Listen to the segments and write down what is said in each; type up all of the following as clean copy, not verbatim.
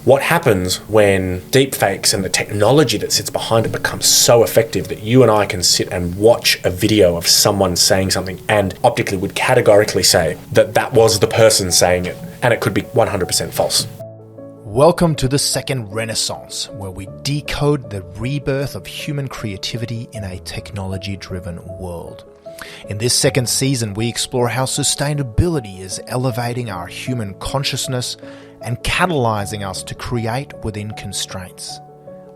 What happens when deepfakes and the technology that sits behind it becomes so effective that you and I can sit and watch a video of someone saying something and optically would categorically say that that was the person saying it, and it could be 100% false. Welcome to the second Renaissance, where we decode the rebirth of human creativity in a technology-driven world. In this second season, we explore how sustainability is elevating our human consciousness and catalyzing us to create within constraints.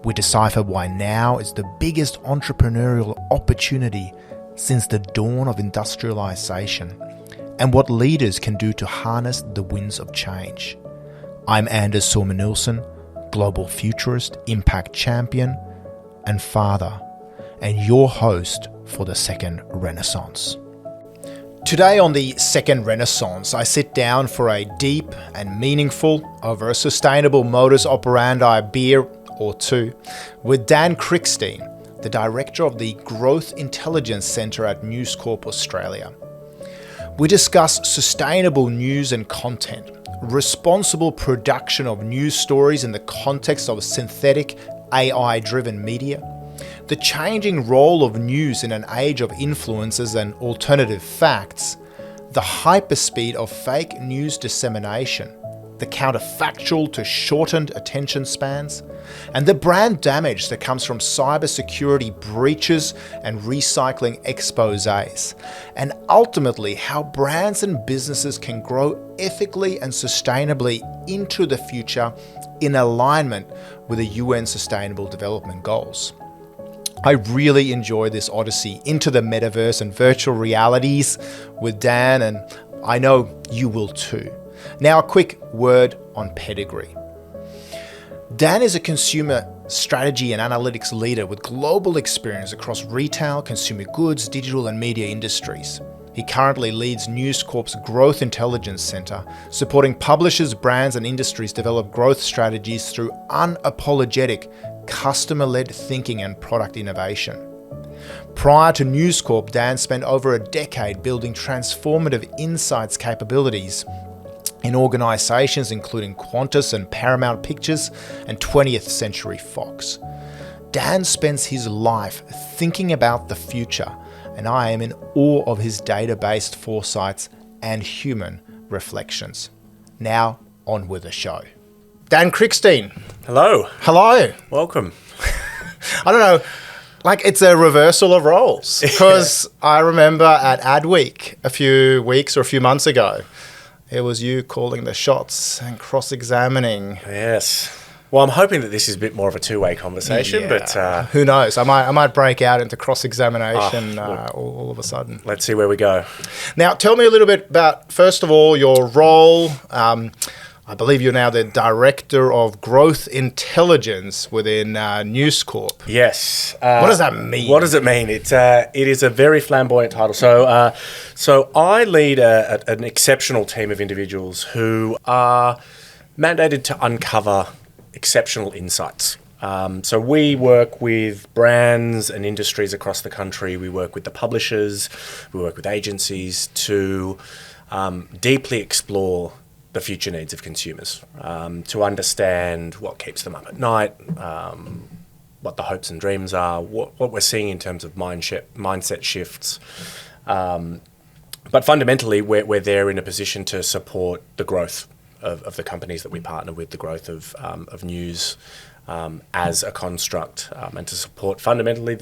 We decipher why now is the biggest entrepreneurial opportunity since the dawn of industrialization, and what leaders can do to harness the winds of change. I'm Sorman-Nilsson, global futurist, impact champion, and father, and your host for the second Renaissance. Today on the second Renaissance, I sit down for a deep and meaningful, over a sustainable Modus Operandi beer or two, with Dan Krigstein, the director of the Growth Intelligence Centre at Corp Australia. We discuss sustainable news and content, responsible production of news stories in the context of synthetic AI-driven media, the changing role of news in an age of influencers and alternative facts, the hyperspeed of fake news dissemination, the counter-factual to shortened attention spans, and the brand damage that comes from cybersecurity breaches and recycling exposés, and ultimately how brands and businesses can grow ethically and sustainably into the future in alignment with the UN Sustainable Development Goals. I really enjoy this odyssey into the metaverse and virtual realities with Dan, and I know you will too. Now, a quick word on pedigree. Dan is a consumer strategy and analytics leader with global experience across retail, consumer goods, digital and media industries. He currently leads News Corp's Growth Intelligence Centre, supporting publishers, brands and industries develop growth strategies through unapologetic, customer-led thinking and product innovation. Prior to News Corp, Dan spent over a decade building transformative insights capabilities in organisations including Qantas and Paramount Pictures and 20th Century Fox. Dan spends his life thinking about the future, and I am in awe of his data-based foresights and human reflections. Now, on with the show. Dan Krigstein. Hello. Hello. Welcome. I don't know, like it's a reversal of roles, because I remember at Adweek a few weeks or a few months ago, it was you calling the shots and cross-examining. Yes. Well, I'm hoping that this is a bit more of a two-way conversation, but who knows? I might break out into cross-examination all of a sudden. Let's see where we go. Now, tell me a little bit about, first of all, your role. I believe you're now the Director of Growth Intelligence within News Corp. Yes. What does that mean? What does it mean? It is a very flamboyant title. So I lead an exceptional team of individuals who are mandated to uncover exceptional insights. So we work with brands and industries across the country. We work with the publishers. We work with agencies to deeply explore the future needs of consumers, to understand what keeps them up at night, what the hopes and dreams are, what we're seeing in terms of mindset shifts. But fundamentally, we're there in a position to support the growth of the companies that we partner with, the growth of news as a construct, and to support fundamentally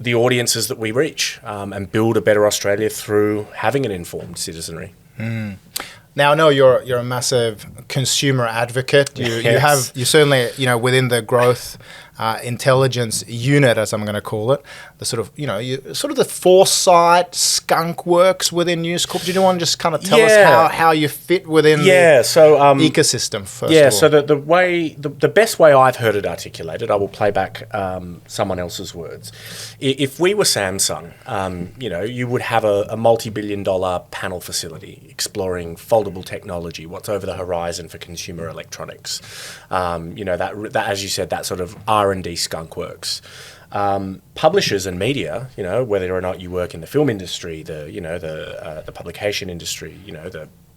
the audiences that we reach, and build a better Australia through having an informed citizenry. Mm. Now, I know you're a massive consumer advocate. Yes. You certainly, within the growth intelligence unit, as I'm going to call it, the sort of, the foresight skunk works within News Corp. Do you want to just kind of tell us how you fit within the ecosystem first of all? So the best way I've heard it articulated, I will play back someone else's words. If we were Samsung, you would have a multi-billion-dollar panel facility exploring foldable technology, what's over the horizon for consumer electronics. That as you said, that sort of R&D skunk works. Publishers and media, whether or not you work in the film industry, the publication industry,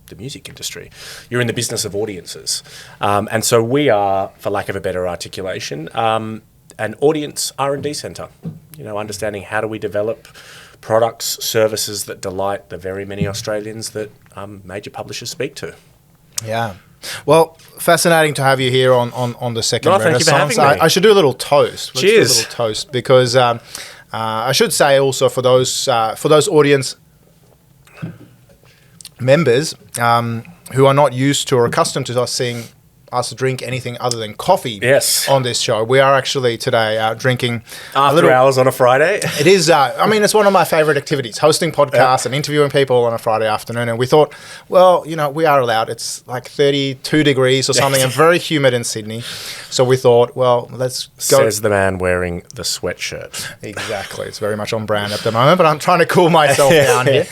the the music industry. You're in the business of audiences. And so we are, for lack of a better articulation, an audience R&D centre. Understanding how do we develop products, services that delight the very many Australians that major publishers speak to. Yeah. Well, fascinating to have you here on the second Renaissance. Thank you for having me. I should do a little toast. Cheers. Let's do a little toast because I should say also for those audience members who are not used to or accustomed to us seeing us drink anything other than coffee on this show. We are actually today drinking after hours on a Friday. It is, it's one of my favorite activities, hosting podcasts and interviewing people on a Friday afternoon. And we thought, well, we are allowed. It's like 32 degrees or something and very humid in Sydney. So we thought, well, let's go. Says the man wearing the sweatshirt. Exactly. It's very much on brand at the moment, but I'm trying to cool myself down here.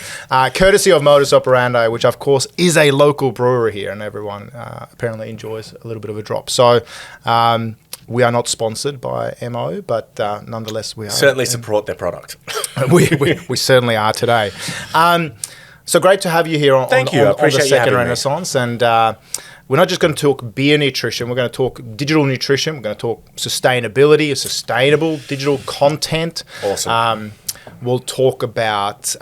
Courtesy of Modus Operandi, which of course is a local brewery here, and everyone apparently enjoys a little bit of a drop. So we are not sponsored by MO, but nonetheless we are. Certainly support their product. we certainly are today. So great to have you here on the second Renaissance. And we're not just going to talk beer nutrition. We're going to talk digital nutrition. We're going to talk sustainability, sustainable digital content. Awesome. We'll talk about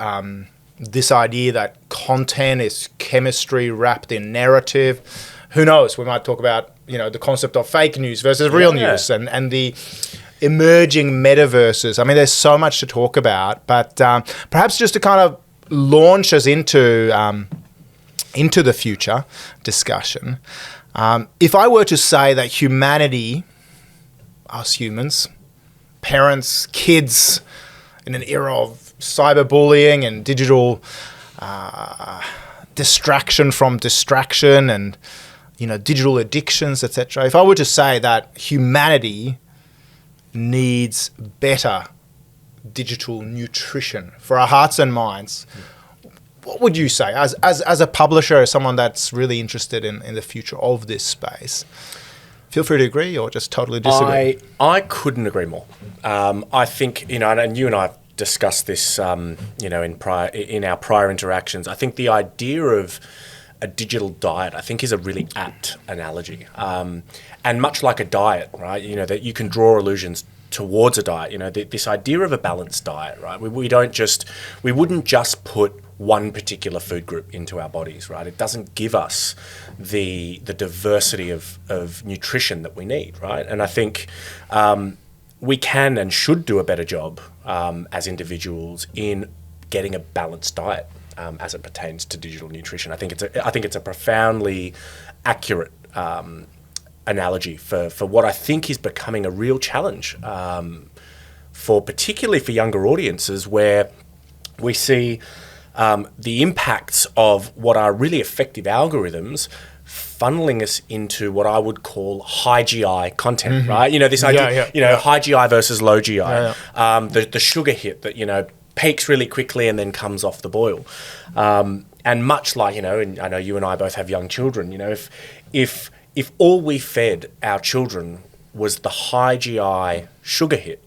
this idea that content is chemistry wrapped in narrative. Who knows? We might talk about, the concept of fake news versus real news and the emerging metaverses. I mean, there's so much to talk about, but perhaps just to kind of launch us into the future discussion. If I were to say that humanity, us humans, parents, kids, in an era of cyberbullying and digital distraction from distraction and digital addictions, etc. If I were to say that humanity needs better digital nutrition for our hearts and minds, what would you say as a publisher, as someone that's really interested in the future of this space? Feel free to agree or just totally disagree. I couldn't agree more. I think, and you and I have discussed this, in our prior interactions. I think the idea of a digital diet, I think, is a really apt analogy. And much like a diet, right, that you can draw allusions towards a diet, this idea of a balanced diet, right? We wouldn't just put one particular food group into our bodies, right? It doesn't give us the diversity of nutrition that we need, right? And I think we can and should do a better job as individuals in getting a balanced diet. As it pertains to digital nutrition, I think it's a profoundly accurate analogy for what I think is becoming a real challenge particularly for younger audiences, where we see the impacts of what are really effective algorithms funneling us into what I would call high GI content, right? This idea, high GI versus low GI, the sugar hit that peaks really quickly and then comes off the boil. And much like, and I know you and I both have young children, if all we fed our children was the high GI sugar hit,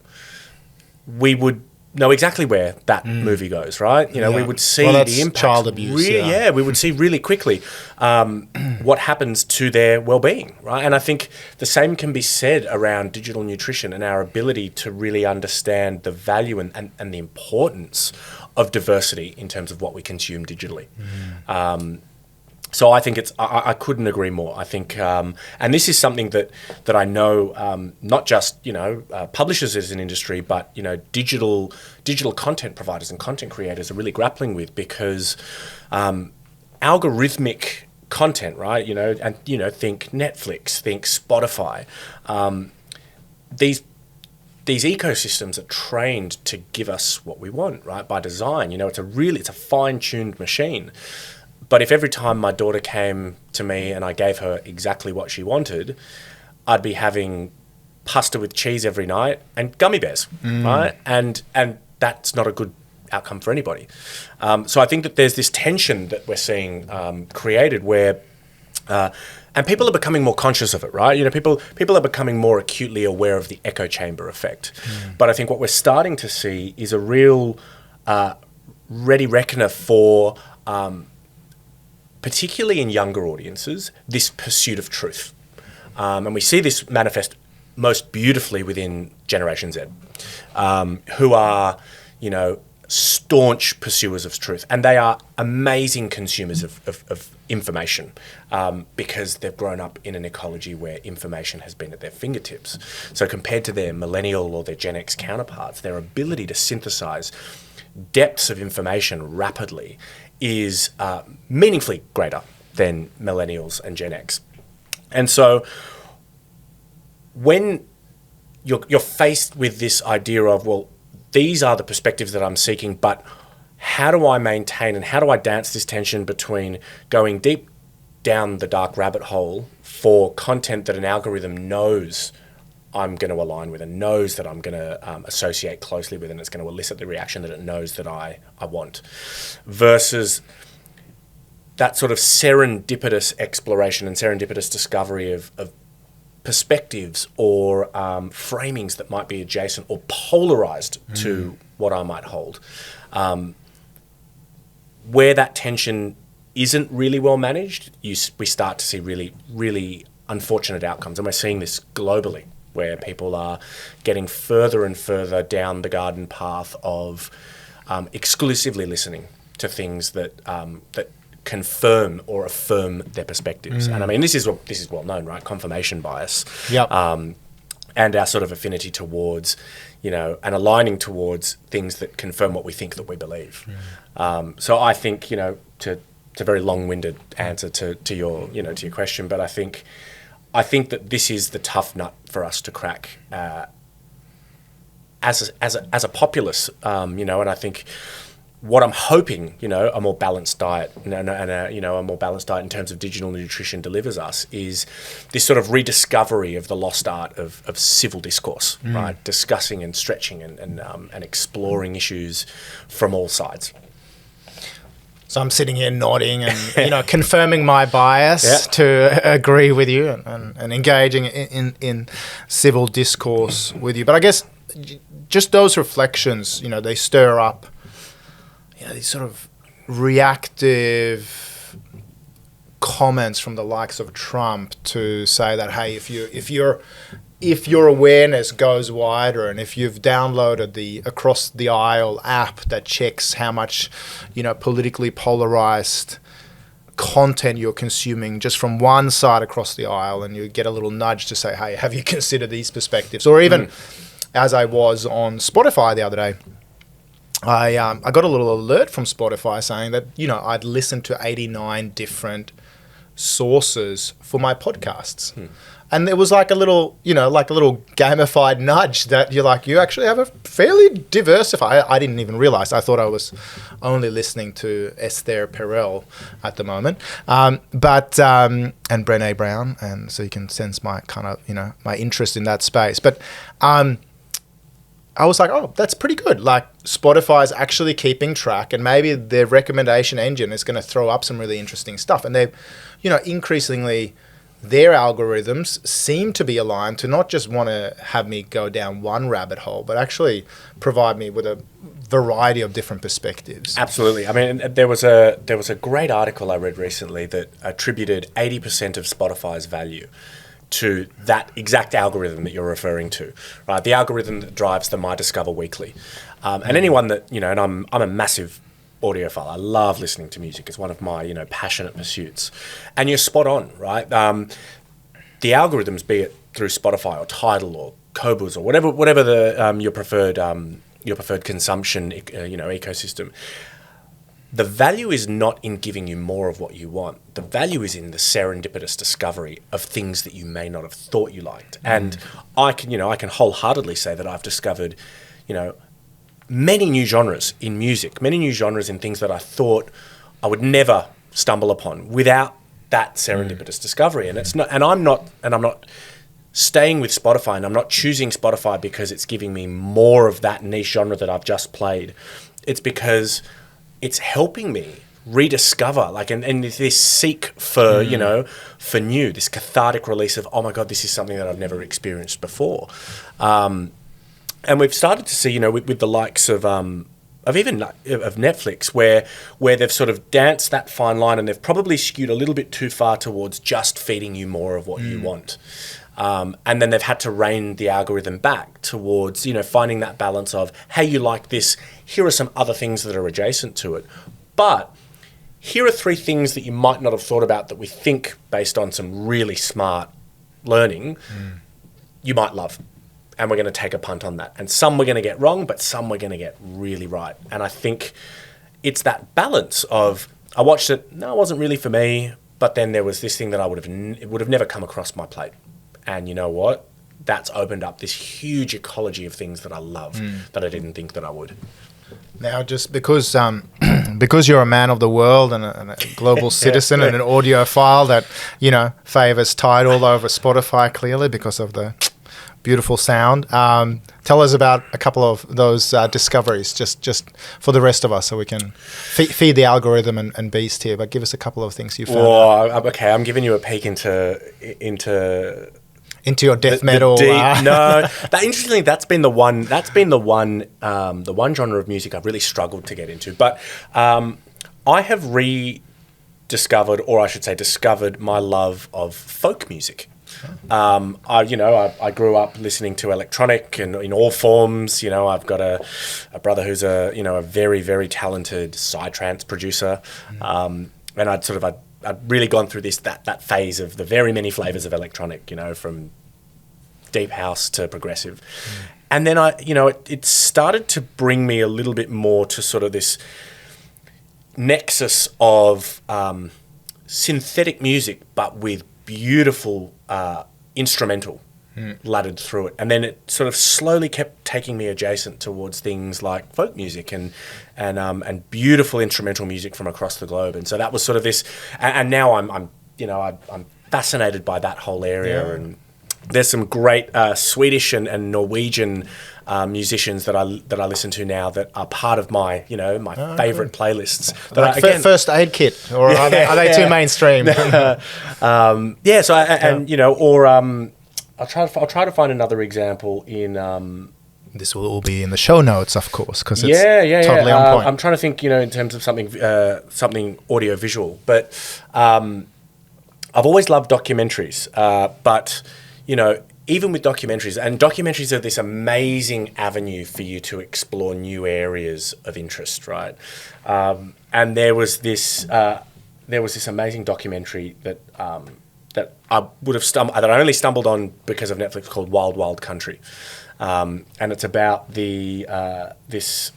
we would know exactly where that movie goes, right? We would see the impact. Child abuse. We would see really quickly what happens to their well-being, right? And I think the same can be said around digital nutrition and our ability to really understand the value and the importance of diversity in terms of what we consume digitally. So I think I couldn't agree more. I think, and this is something that I know, not just publishers as an industry, but digital content providers and content creators are really grappling with, because algorithmic content, right? And think Netflix, think Spotify. These ecosystems are trained to give us what we want, right? By design, it's a fine-tuned machine. But if every time my daughter came to me and I gave her exactly what she wanted, I'd be having pasta with cheese every night and gummy bears, right? And that's not a good outcome for anybody. So I think that there's this tension that we're seeing created where, and people are becoming more conscious of it, right? People are becoming more acutely aware of the echo chamber effect. But I think what we're starting to see is a real ready reckoner for particularly in younger audiences, this pursuit of truth. And we see this manifest most beautifully within Generation Z, who are, staunch pursuers of truth. And they are amazing consumers of information because they've grown up in an ecology where information has been at their fingertips. So compared to their millennial or their Gen X counterparts, their ability to synthesize depths of information rapidly is meaningfully greater than millennials and Gen X. And so when you're faced with this idea of, well, these are the perspectives that I'm seeking, but how do I maintain and how do I dance this tension between going deep down the dark rabbit hole for content that an algorithm knows I'm going to align with and knows that I'm going to associate closely with, and it's going to elicit the reaction that it knows that I want, versus that sort of serendipitous exploration and serendipitous discovery of perspectives or framings that might be adjacent or polarized to what I might hold. Where that tension isn't really well managed, we start to see really, really unfortunate outcomes. And we're seeing this globally, where people are getting further and further down the garden path of exclusively listening to things that confirm or affirm their perspectives. And I mean, this is well known, right? Confirmation bias. Yep. And our sort of affinity towards, and aligning towards things that confirm what we think that we believe. So I think, to a very long-winded answer to your question, but I think that this is the tough nut for us to crack as a populace, and I think what I'm hoping, a more balanced diet and a more balanced diet in terms of digital nutrition delivers us is this sort of rediscovery of the lost art of civil discourse, right? Discussing and stretching and exploring issues from all sides. So I'm sitting here nodding and confirming my bias to agree with you and engaging in civil discourse with you. But I guess just those reflections, they stir up these sort of reactive comments from the likes of Trump to say that, hey, if your awareness goes wider and if you've downloaded the Across the Aisle app that checks how much politically polarized content you're consuming just from one side across the aisle, and you get a little nudge to say, hey, have you considered these perspectives? Or even as I was on Spotify the other day, I got a little alert from Spotify saying that, I'd listened to 89 different sources for my podcasts. And it was like a little, gamified nudge that you actually have a fairly diversified. I didn't even realize. I thought I was only listening to Esther Perel at the moment, and Brené Brown. And so you can sense my kind of, my interest in that space. But I was like, oh, that's pretty good. Like Spotify is actually keeping track, and maybe their recommendation engine is going to throw up some really interesting stuff. And they've, increasingly their algorithms seem to be aligned to not just want to have me go down one rabbit hole, but actually provide me with a variety of different perspectives. Absolutely. I mean, there was a great article I read recently that attributed 80% of Spotify's value to that exact algorithm that you're referring to, right? The algorithm that drives the My Discover Weekly. And anyone that, and I'm a massive audiophile. I love listening to music. It's one of my, passionate pursuits. And you're spot on, right? The algorithms, be it through Spotify or Tidal or Qobuz or whatever the your preferred consumption, ecosystem, the value is not in giving you more of what you want. The value is in the serendipitous discovery of things that you may not have thought you liked. And I can wholeheartedly say that I've discovered, many new genres in music, many new genres in things that I thought I would never stumble upon without that serendipitous discovery. And I'm not staying with Spotify, and I'm not choosing Spotify because it's giving me more of that niche genre that I've just played. It's because it's helping me rediscover, and this seek for, for new, this cathartic release of, oh my God, this is something that I've never experienced before. And we've started to see, with the likes of Netflix, where they've sort of danced that fine line, and they've probably skewed a little bit too far towards just feeding you more of what you want. And then they've had to rein the algorithm back towards, finding that balance of, hey, you like this, here are some other things that are adjacent to it. But here are 3 things that you might not have thought about that we think, based on some really smart learning, you might love. And we're going to take a punt on that. And some we're going to get wrong, but some we're going to get really right. And I think it's that balance of, I watched it, no, it wasn't really for me, but then there was this thing that it would have never come across my plate. And you know what? That's opened up this huge ecology of things that I love that I didn't think that I would. Now, just because you're a man of the world and a global citizen and an audiophile that, favors Tidal over Spotify, clearly because of the beautiful sound. Tell us about a couple of those discoveries, just for the rest of us, so we can feed the algorithm and beast here. But give us a couple of things you found. Well, okay, I'm giving you a peek into your death metal. No, interestingly, that's been the one genre of music I've really struggled to get into. But I have rediscovered, or I should say, discovered my love of folk music. I grew up listening to electronic and in all forms. I've got a brother who's a very, very talented psytrance producer, and I'd really gone through that phase of the very many flavors of electronic, from deep house to progressive. And then it started to bring me a little bit more to sort of this nexus of synthetic music, but with beautiful instrumental laddered through it. And then it sort of slowly kept taking me adjacent towards things like folk music and beautiful instrumental music from across the globe. And so that was sort of this, and now I'm fascinated by that whole area. Yeah. And there's some great Swedish and Norwegian musicians that I listen to now that are part of my favorite playlists. Like First Aid Kit, or are they too mainstream? I'll try to find another example in. This will all be in the show notes, of course, because it's totally on point. I'm trying to think, in terms of something audio visual, but I've always loved documentaries, but even with documentaries are this amazing avenue for you to explore new areas of interest, right? And there was this amazing documentary that I only stumbled on because of Netflix, called Wild Wild Country, and it's about this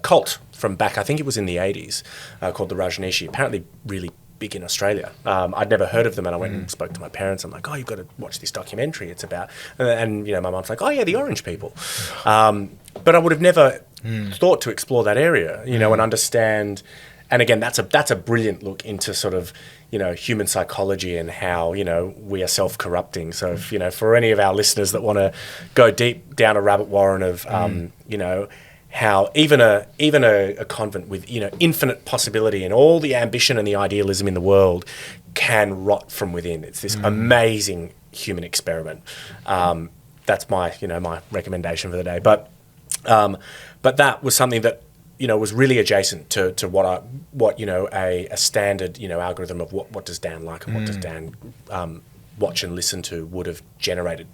cult from back, I think it was in the 80s, called the Rajneeshi. Apparently, really big in Australia. I'd never heard of them, and I went and spoke to my parents. I'm like, oh, you've got to watch this documentary. It's about, and my mom's like, oh yeah, the Orange People. But I would have never thought to explore that area, and understand. And again, that's a brilliant look into sort of, human psychology and how, we are self-corrupting. So if, for any of our listeners that want to go deep down a rabbit warren of, how even a convent with infinite possibility and all the ambition and the idealism in the world can rot from within. It's this amazing human experiment. That's my my recommendation for the day. But that was something that was really adjacent to what a standard algorithm of what does Dan like and what does Dan watch and listen to would have generated.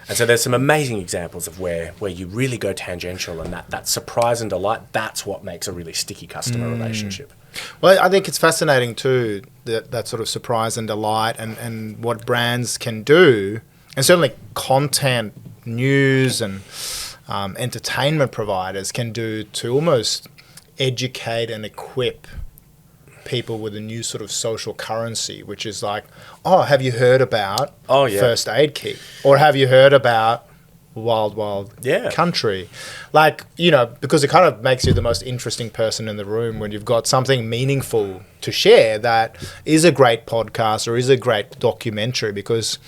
And so there's some amazing examples of where you really go tangential, and that surprise and delight, that's what makes a really sticky customer relationship. Well, I think it's fascinating too, that sort of surprise and delight and what brands can do, and certainly content, news and entertainment providers can do to almost educate and equip people with a new sort of social currency, which is like, oh, have you heard about First Aid Kit? Or have you heard about Wild Wild Country? Like, because it kind of makes you the most interesting person in the room when you've got something meaningful to share that is a great podcast or is a great documentary, because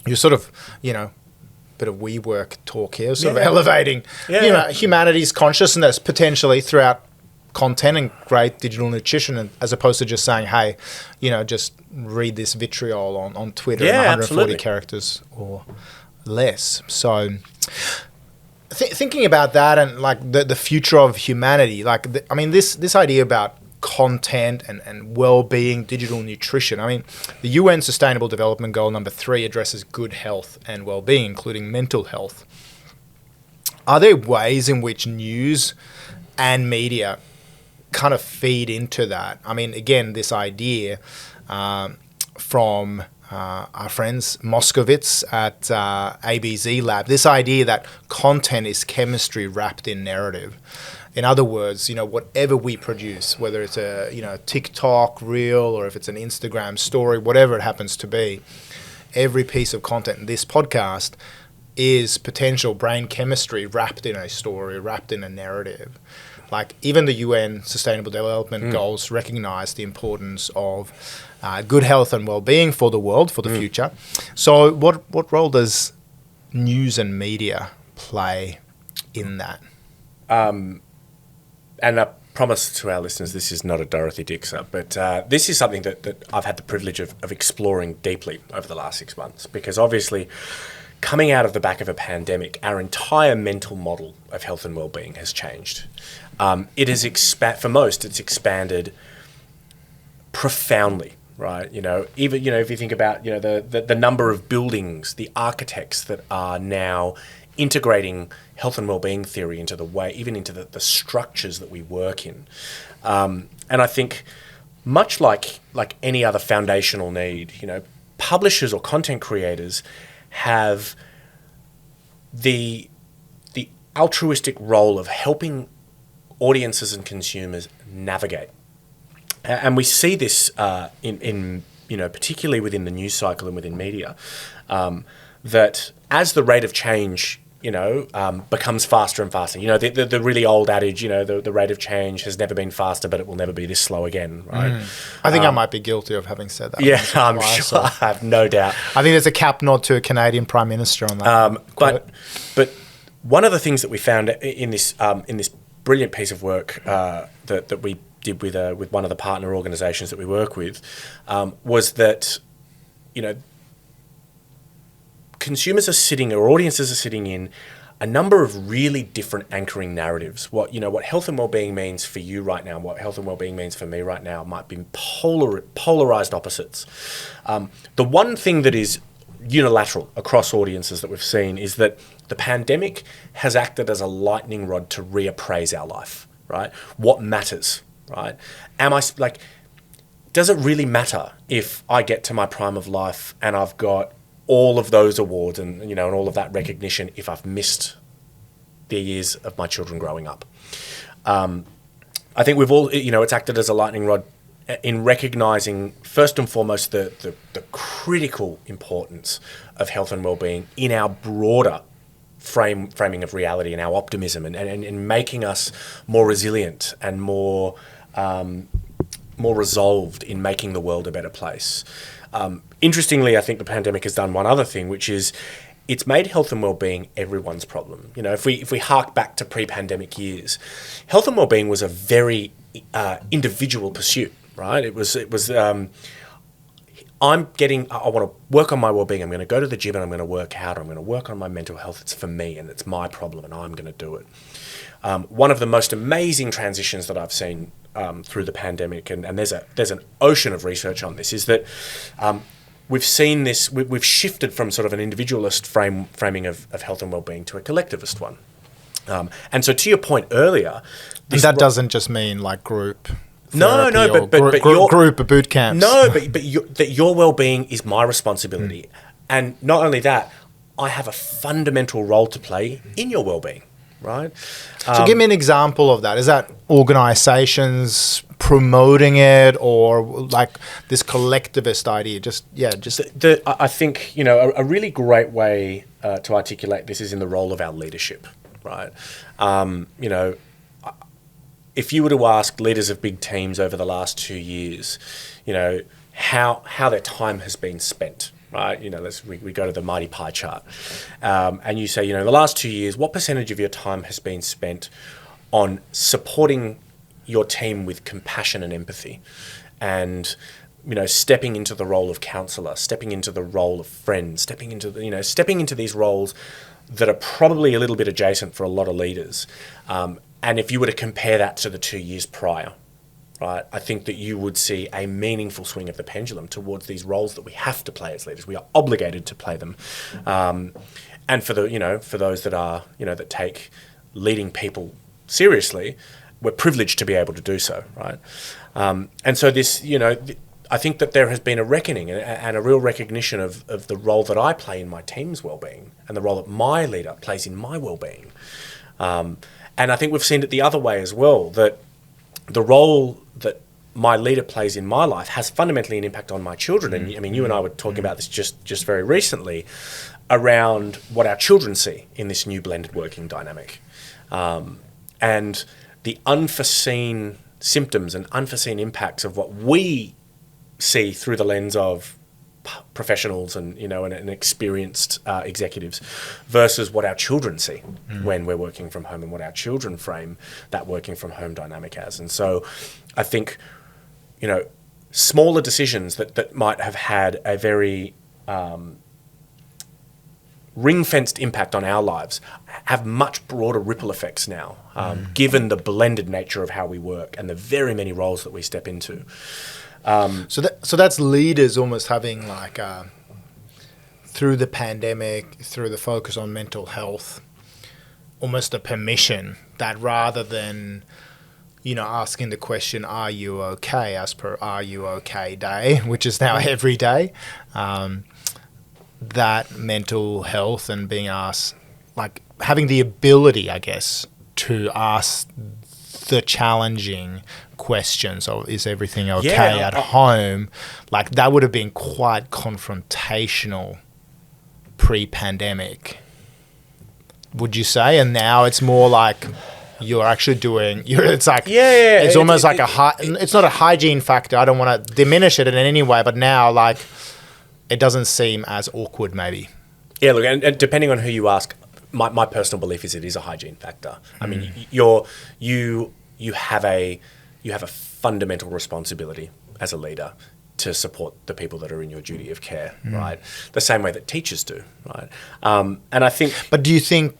you're sort of, bit of WeWork talk here, sort of elevating humanity's consciousness potentially throughout content and great digital nutrition, as opposed to just saying, hey, just read this vitriol on Twitter in 140 characters or less. So thinking about that and like the future of humanity, like this idea about content and well-being, digital nutrition. I mean, the UN Sustainable Development Goal number 3 addresses good health and well-being, including mental health. Are there ways in which news and media kind of feed into that? I mean, again, this idea from our friends Moskovitz at ABZ Lab, this idea that content is chemistry wrapped in narrative. In other words, whatever we produce, whether it's a TikTok reel or if it's an Instagram story, whatever it happens to be, every piece of content in this podcast is potential brain chemistry wrapped in a story, wrapped in a narrative. Like even the UN Sustainable Development Goals recognize the importance of good health and well-being for the world, for the future. So what role does news and media play in that? And I promise to our listeners, this is not a Dorothy Dixer, but this is something that I've had the privilege of exploring deeply over the last 6 months, because obviously coming out of the back of a pandemic, our entire mental model of health and well-being has changed. It has for most, it's expanded profoundly, right? Even, if you think about, the number of buildings, the architects that are now integrating health and well-being theory into the way, even into the structures that we work in. And I think much like any other foundational need, publishers or content creators have the altruistic role of helping audiences and consumers navigate. And we see this in particularly within the news cycle and within media, that as the rate of change becomes faster and faster. The really old adage, the rate of change has never been faster, but it will never be this slow again, right? I think I might be guilty of having said that. Yeah, I'm sure. I have no doubt. I think there's a cap nod to a Canadian Prime Minister on that. But one of the things that we found in this brilliant piece of work that we did with one of the partner organisations that we work with was that, consumers are sitting, or audiences are sitting in a number of really different anchoring narratives. What health and well-being means for you right now, what health and well-being means for me right now might be polarized opposites. The one thing that is unilateral across audiences that we've seen is that the pandemic has acted as a lightning rod to reappraise our life, right? What matters, right? Does it really matter if I get to my prime of life and I've got all of those awards and and all of that recognition if I've missed the years of my children growing up? I think we've all, it's acted as a lightning rod in recognising first and foremost the critical importance of health and well-being in our broader framing of reality and our optimism and making us more resilient and more resolved in making the world a better place. Interestingly, I think the pandemic has done one other thing, which is it's made health and well-being everyone's problem. If we hark back to pre-pandemic years, health and well-being was a very individual pursuit, right? It was I want to work on my well-being. I'm going to go to the gym and I'm going to work out. I'm going to work on my mental health. It's for me and it's my problem and I'm going to do it. One of the most amazing transitions that I've seen through the pandemic, and there's an ocean of research on this, is that we've seen this. We've shifted from sort of an individualist framing of health and well-being to a collectivist one. And so, to your point earlier, that doesn't just mean like group. But group boot camps. No, but your well-being is my responsibility, and not only that, I have a fundamental role to play in your well-being. Right. So give me an example of that. Is that organisations promoting it, or like this collectivist idea? I think a really great way to articulate this is in the role of our leadership. Right. If you were to ask leaders of big teams over the last 2 years, how their time has been spent. Right, we go to the mighty pie chart, and you say, the last 2 years, what percentage of your time has been spent on supporting your team with compassion and empathy, and stepping into the role of counsellor, stepping into the role of friend, stepping into these roles that are probably a little bit adjacent for a lot of leaders. And if you were to compare that to the 2 years prior, right, I think that you would see a meaningful swing of the pendulum towards these roles that we have to play as leaders. We are obligated to play them. And for for those that are, that take leading people seriously, we're privileged to be able to do so, right? And so this, I think that there has been a reckoning and a real recognition of the role that I play in my team's well-being and the role that my leader plays in my well-being. And I think we've seen it the other way as well, that the role that my leader plays in my life has fundamentally an impact on my children. And I mean, you and I were talking about this just very recently around what our children see in this new blended working dynamic. And the unforeseen symptoms and unforeseen impacts of what we see through the lens of professionals and and experienced executives versus what our children see when we're working from home and what our children frame that working from home dynamic as. And so I think smaller decisions that might have had a very ring-fenced impact on our lives have much broader ripple effects now, given the blended nature of how we work and the very many roles that we step into. So that's leaders almost having through the pandemic, through the focus on mental health, almost a permission that rather than, asking the question, are you okay, as per Are You Okay Day, which is now every day, that mental health and being asked, having the ability, I guess, to ask the challenging questions of is everything okay at home, that would have been quite confrontational pre-pandemic, would you say? And now it's more like you're actually doing it's almost it's not a hygiene factor. I don't want to diminish it in any way, but now it doesn't seem as awkward maybe. Yeah, look, and depending on who you ask, my personal belief is it is a hygiene factor. I mean, you have a fundamental responsibility as a leader to support the people that are in your duty of care, right? The same way that teachers do, right? And I think... But do you think,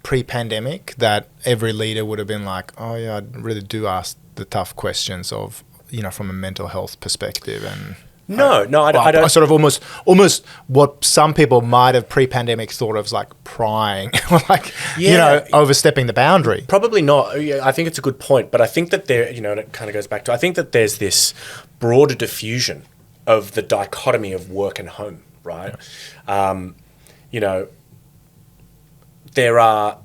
pre-pandemic, that every leader would have been oh yeah, I really do ask the tough questions of, from a mental health perspective and... No, I don't. Sort of almost what some people might have pre-pandemic thought of as prying, overstepping the boundary. Probably not. I think it's a good point, but I think that there, and it kind of goes back to, I think that there's this broader diffusion of the dichotomy of work and home, right? Yeah. There are,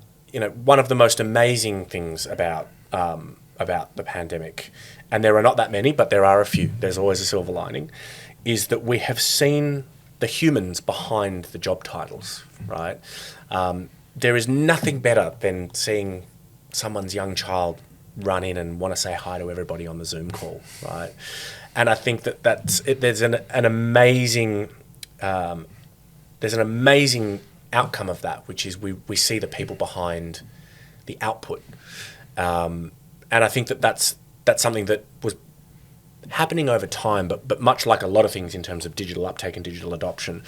one of the most amazing things about the pandemic, and there are not that many, but there are a few, there's always a silver lining, is that we have seen the humans behind the job titles, right? There is nothing better than seeing someone's young child run in and want to say hi to everybody on the Zoom call, right? And I think there's an amazing outcome of that, which is we see the people behind the output. And I think that's something that was happening over time, but much like a lot of things in terms of digital uptake and digital adoption,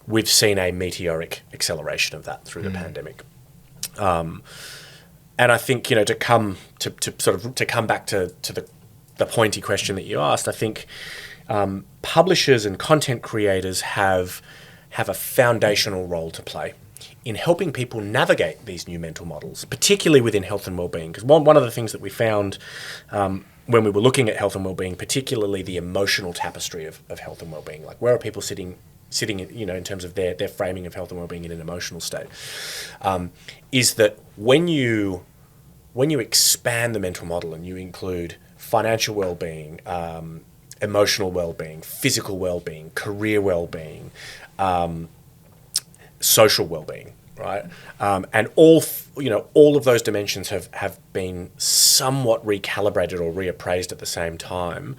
we've seen a meteoric acceleration of that through the pandemic. And I think, to come back to the pointy question that you asked, I think publishers and content creators have a foundational role to play in helping people navigate these new mental models, particularly within health and wellbeing. Because one of the things that we found when we were looking at health and wellbeing, particularly the emotional tapestry of health and wellbeing, where are people sitting in terms of their framing of health and wellbeing in an emotional state, is that when you expand the mental model and you include financial wellbeing, emotional wellbeing, physical wellbeing, career wellbeing, social well-being, right? And all of those dimensions have been somewhat recalibrated or reappraised at the same time.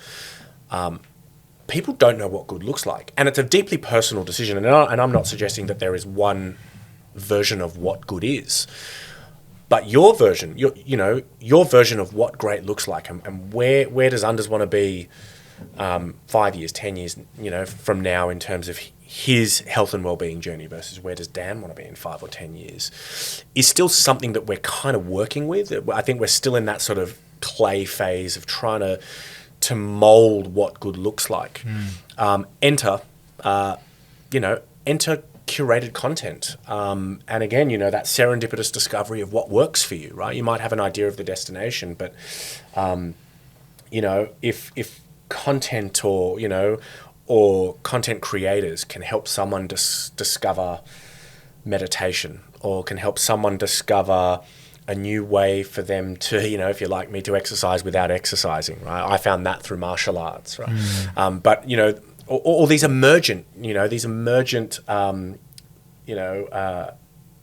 People don't know what good looks like, and it's a deeply personal decision. And I'm not suggesting that there is one version of what good is, but your version, your version of what great looks like, and where does Anders want to be 5 years, 10 years, from now in terms of his health and well-being journey versus where does Dan want to be in 5 or 10 years is still something that we're kind of working with. I think we're still in that sort of clay phase of trying to mold what good looks like. Enter curated content. And again, that serendipitous discovery of what works for you, right? You might have an idea of the destination, but, if content or content creators can help someone discover meditation, or can help someone discover a new way for them to, if you're like me, to exercise without exercising, right? I found that through martial arts, right? But, all these emergent,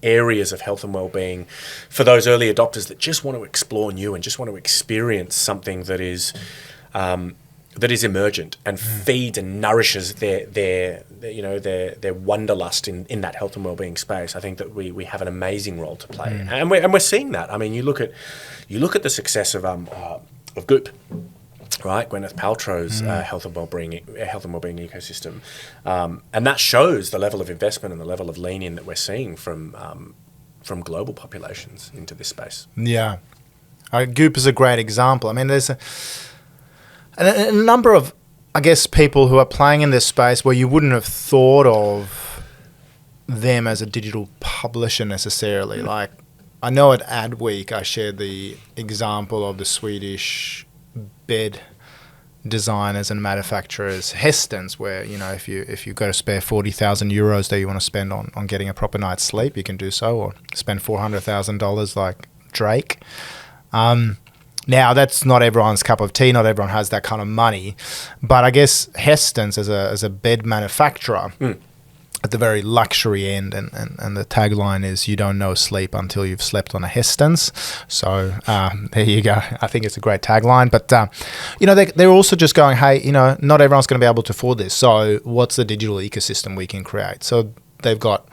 areas of health and well-being for those early adopters that just want to explore new and just want to experience something that is emergent and feeds and nourishes their wanderlust in that health and well-being space. I think that we have an amazing role to play, and we're seeing that. I mean, you look at the success of Goop, right? Gwyneth Paltrow's health and well-being ecosystem, and that shows the level of investment and the level of lean-in that we're seeing from global populations into this space. Yeah, Goop is a great example. I mean, there's a number of, I guess, people who are playing in this space where you wouldn't have thought of them as a digital publisher necessarily. Like, I know at Adweek I shared the example of the Swedish bed designers and manufacturers Hästens, where if you've got to spare 40,000 euros that you want to spend on getting a proper night's sleep, you can do so, or spend $400,000 like Drake. Now that's not everyone's cup of tea. Not everyone has that kind of money, but I guess Hästens as a bed manufacturer at the very luxury end, and the tagline is "You don't know sleep until you've slept on a Hästens." So there you go. I think it's a great tagline. But they're also just going, hey, not everyone's going to be able to afford this. So what's the digital ecosystem we can create? So they've got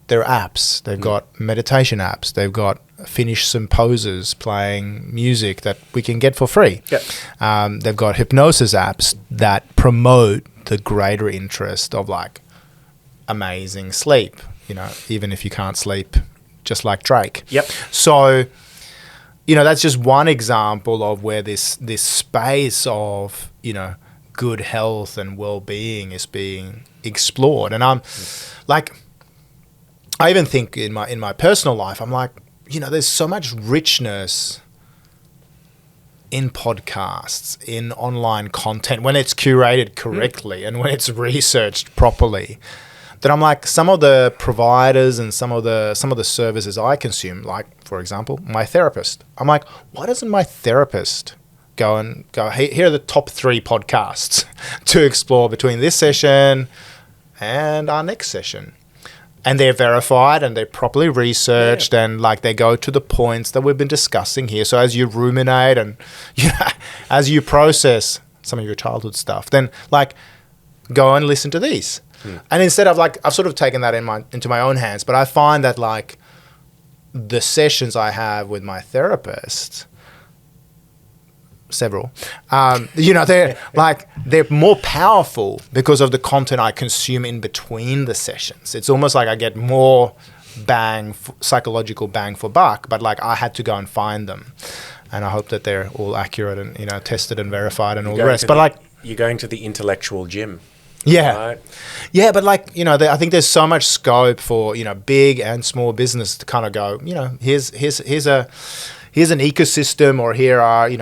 their apps. They've got meditation apps. They've got Finnish symposias playing music that we can get for free. Yep. They've got hypnosis apps that promote the greater interest of like amazing sleep, even if you can't sleep, just like Drake. Yep. So, that's just one example of where this space of, good health and well-being is being explored. And I'm like, I even think in my personal life, I'm like, there's so much richness in podcasts, in online content, when it's curated correctly and when it's researched properly, that I'm like, some of the providers and some of the services I consume, like, for example, my therapist. I'm like, why doesn't my therapist go, hey, here are the top 3 podcasts to explore between this session and our next session? And they're verified and they're properly researched, and like they go to the points that we've been discussing here. So as you ruminate and as you process some of your childhood stuff, then like go and listen to these. And instead of like, I've sort of taken that into my own hands, but I find that like the sessions I have with my therapist, several, they're more powerful because of the content I consume in between the sessions. It's almost like I get more psychological bang for buck, but like I had to go and find them, and I hope that they're all accurate and tested and verified and all the rest. But like, you're going to the intellectual gym. Yeah. Right? Yeah, but like, I think there's so much scope for, big and small business to kind of go, here's an ecosystem, or here are, you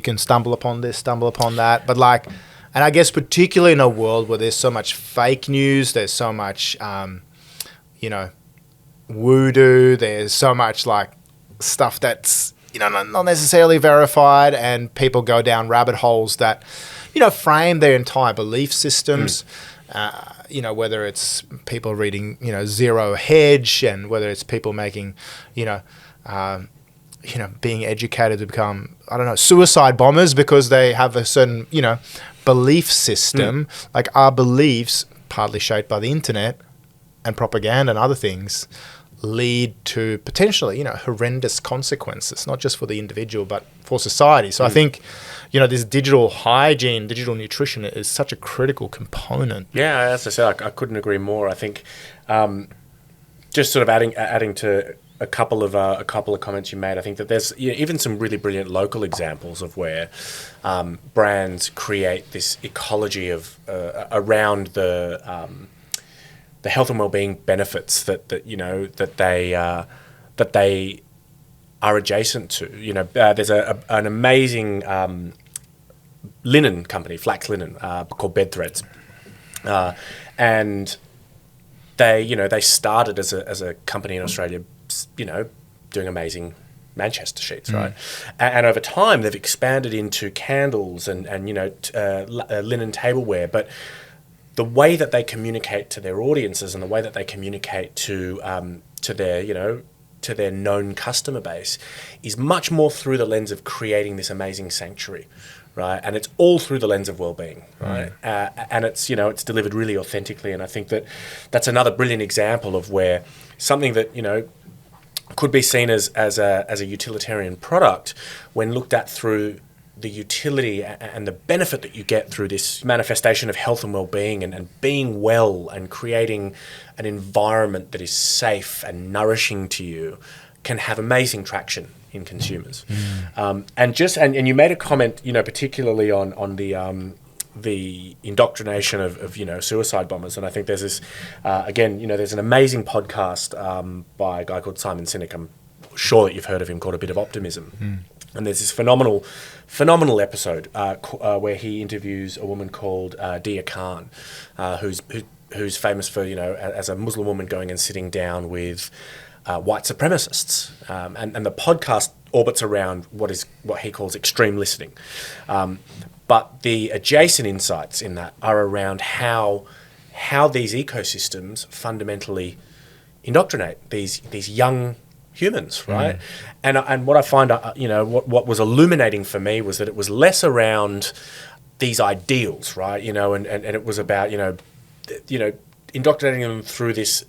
can stumble upon this, stumble upon that. But like, and I guess particularly in a world where there's so much fake news, there's so much, voodoo, there's so much like stuff that's, not necessarily verified, and people go down rabbit holes that, frame their entire belief systems, whether it's people reading, Zero Hedge, and whether it's people making, being educated to become, suicide bombers because they have a certain, belief system. Like, our beliefs, partly shaped by the internet and propaganda and other things, lead to potentially, horrendous consequences, not just for the individual, but for society. So I think, this digital hygiene, digital nutrition is such a critical component. Yeah, as I said, I couldn't agree more. I think just sort of adding to a couple of comments you made, I think that there's even some really brilliant local examples of where brands create this ecology of around the health and well-being benefits that they are adjacent to. There's an amazing linen company, flax linen, called Bed Threads, and they started as a company in Australia, doing amazing Manchester sheets, right? And over time, they've expanded into candles and linen tableware. But the way that they communicate to their audiences and the way that they communicate to their known customer base is much more through the lens of creating this amazing sanctuary, right? And it's all through the lens of well-being, right? And it's it's delivered really authentically. And I think that's another brilliant example of where something that could be seen as a utilitarian product, when looked at through the utility and the benefit that you get through this manifestation of health and well-being and being well and creating an environment that is safe and nourishing to you, can have amazing traction in consumers. And you made a comment, particularly on the indoctrination of suicide bombers. And I think there's this, there's an amazing podcast by a guy called Simon Sinek. I'm sure that you've heard of him, called A Bit of Optimism. And there's this phenomenal episode where he interviews a woman called Dia Khan, who's famous for, as a Muslim woman going and sitting down with white supremacists. And the podcast orbits around what he calls extreme listening. But the adjacent insights in that are around how these ecosystems fundamentally indoctrinate these young humans, right? And what I find, what was illuminating for me was that it was less around these ideals, right? And it was about, indoctrinating them through this,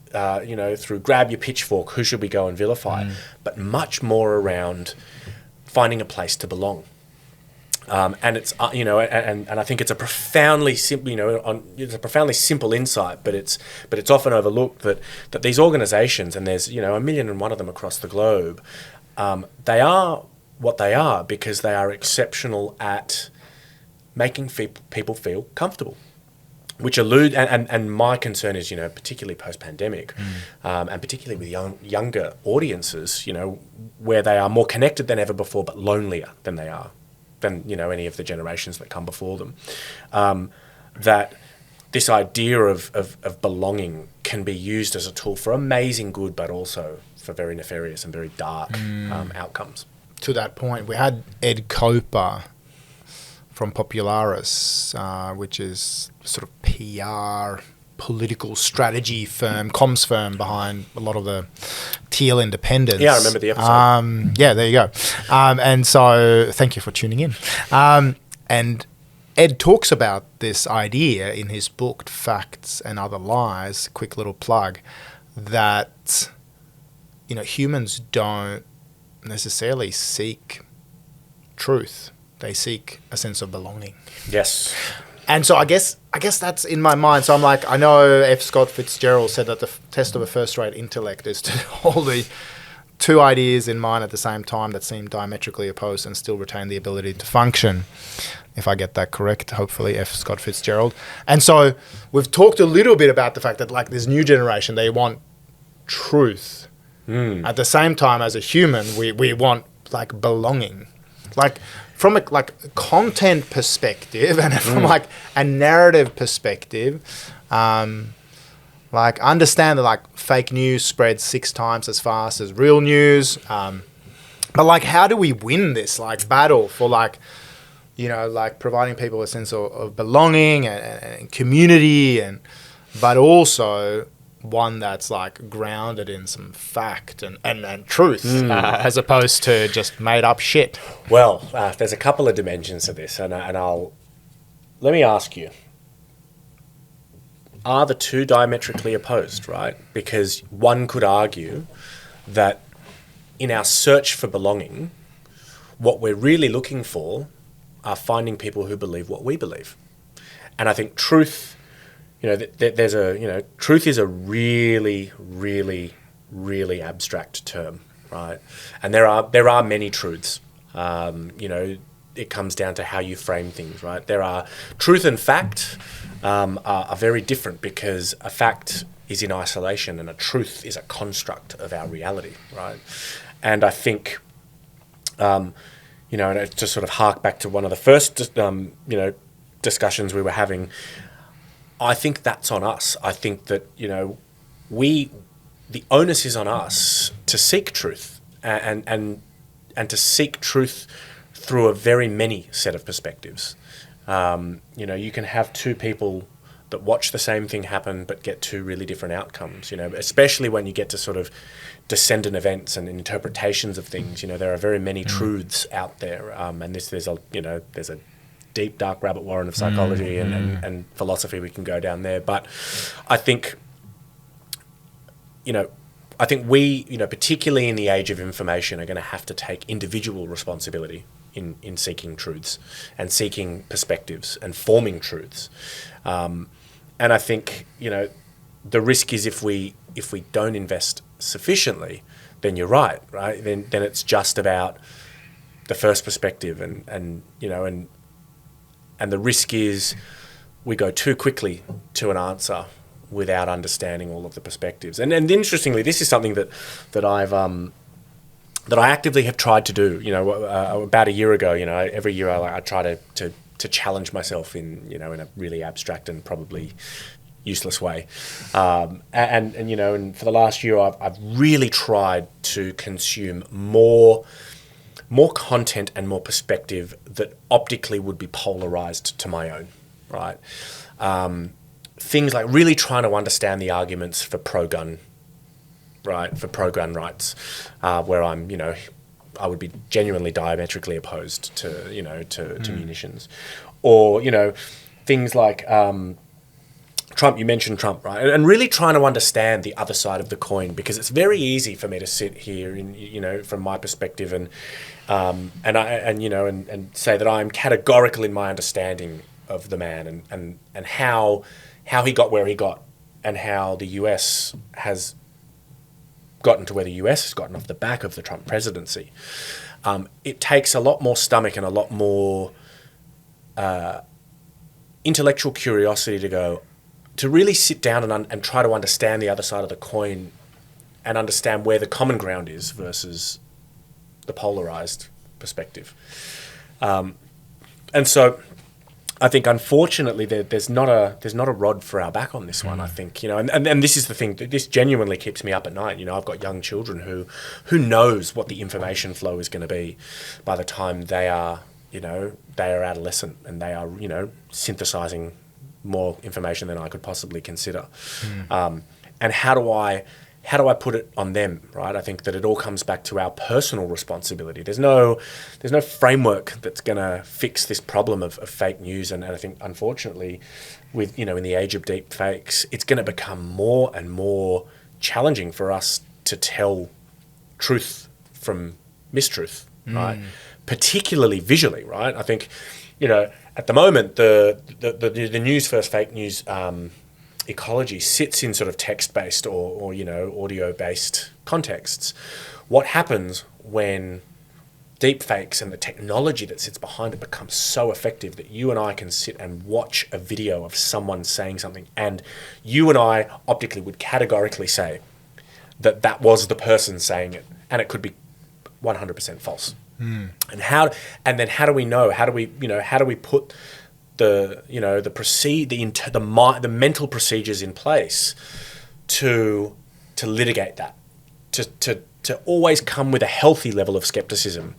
through grab your pitchfork, who should we go and vilify, but much more around finding a place to belong. And it's and I think it's a profoundly simple simple insight, but it's often overlooked that these organisations, and there's 1,000,001 of them across the globe, they are what they are because they are exceptional at making people feel comfortable. Which and my concern is, particularly post-pandemic, and particularly with younger audiences, where they are more connected than ever before, but lonelier than any of the generations that come before them, that this idea of belonging can be used as a tool for amazing good, but also for very nefarious and very dark outcomes. To that point, we had Ed Coper from Popularis, which is sort of PR, political strategy firm, comms firm behind a lot of the Teal independents. Yeah, I remember the episode. There you go. And so thank you for tuning in. And Ed talks about this idea in his book, Facts and Other Lies, quick little plug, that, humans don't necessarily seek truth. They seek a sense of belonging. Yes. And so I guess that's in my mind. So I'm like, I know F. Scott Fitzgerald said that the test of a first-rate intellect is to hold the two ideas in mind at the same time that seem diametrically opposed and still retain the ability to function. If I get that correct, hopefully, F. Scott Fitzgerald. And so we've talked a little bit about the fact that, like, this new generation, they want truth. At the same time, as a human, we want, like, belonging. Like, from a content perspective and from a narrative perspective, understand that fake news spreads 6 times as fast as real news. But how do we win this battle for providing people a sense of belonging and community, but also one that's grounded in some fact and truth, as opposed to just made up shit? Well, there's a couple of dimensions to this, and let me ask you, are the two diametrically opposed, right? Because one could argue that in our search for belonging, what we're really looking for are finding people who believe what we believe. And I think truth, truth is a really, really, really abstract term, right? And there are many truths. It comes down to how you frame things, right? There are truth and fact are very different, because a fact is in isolation and a truth is a construct of our reality, right? And I think, and to sort of hark back to one of the first, discussions we were having, I think that's on us. I think that, the onus is on us to seek truth and to seek truth through a very many set of perspectives. You can have two people that watch the same thing happen but get two really different outcomes, especially when you get to sort of descendant events and interpretations of things. There are very many truths out there, and there's a deep, dark rabbit warren of psychology and philosophy. We can go down there. But I think, we, particularly in the age of information, are going to have to take individual responsibility in seeking truths and seeking perspectives and forming truths. And I think, the risk is if we don't invest sufficiently, then you're right? Then it's just about the first perspective, and the risk is we go too quickly to an answer without understanding all of the perspectives. And interestingly, this is something that I've that I actively have tried to do. About a year ago, every year I try to challenge myself in a really abstract and probably useless way. And for the last year, I've really tried to consume more content and more perspective that optically would be polarized to my own, right? Things like really trying to understand the arguments for pro-gun, right? For pro-gun rights, where I would be genuinely diametrically opposed to munitions, or things like Trump. You mentioned Trump, right? And really trying to understand the other side of the coin, because it's very easy for me to sit here from my perspective and say that I'm categorical in my understanding of the man and how he got where he got, and how the US has gotten to where the US has gotten off the back of the Trump presidency. It takes a lot more stomach and a lot more intellectual curiosity to really sit down and try to understand the other side of the coin and understand where the common ground is versus the polarized perspective. And so I think, unfortunately, there's not a rod for our back on this one. I think, and this is the thing. This genuinely keeps me up at night. I've got young children who knows what the information flow is going to be by the time they are adolescent, and they are synthesizing more information than I could possibly consider. And how do I put it on them, right? I think that it all comes back to our personal responsibility. There's no framework that's going to fix this problem of fake news. And I think, unfortunately, with in the age of deep fakes, it's going to become more and more challenging for us to tell truth from mistruth, right? Particularly visually, right? I think, at the moment, the news versus fake news ecology sits in sort of text-based or audio-based contexts. What happens when deep fakes and the technology that sits behind it becomes so effective that you and I can sit and watch a video of someone saying something, and you and I optically would categorically say that was the person saying it, and it could be 100% false. And then how do we know? How do we put the mental procedures in place to litigate that, to always come with a healthy level of skepticism,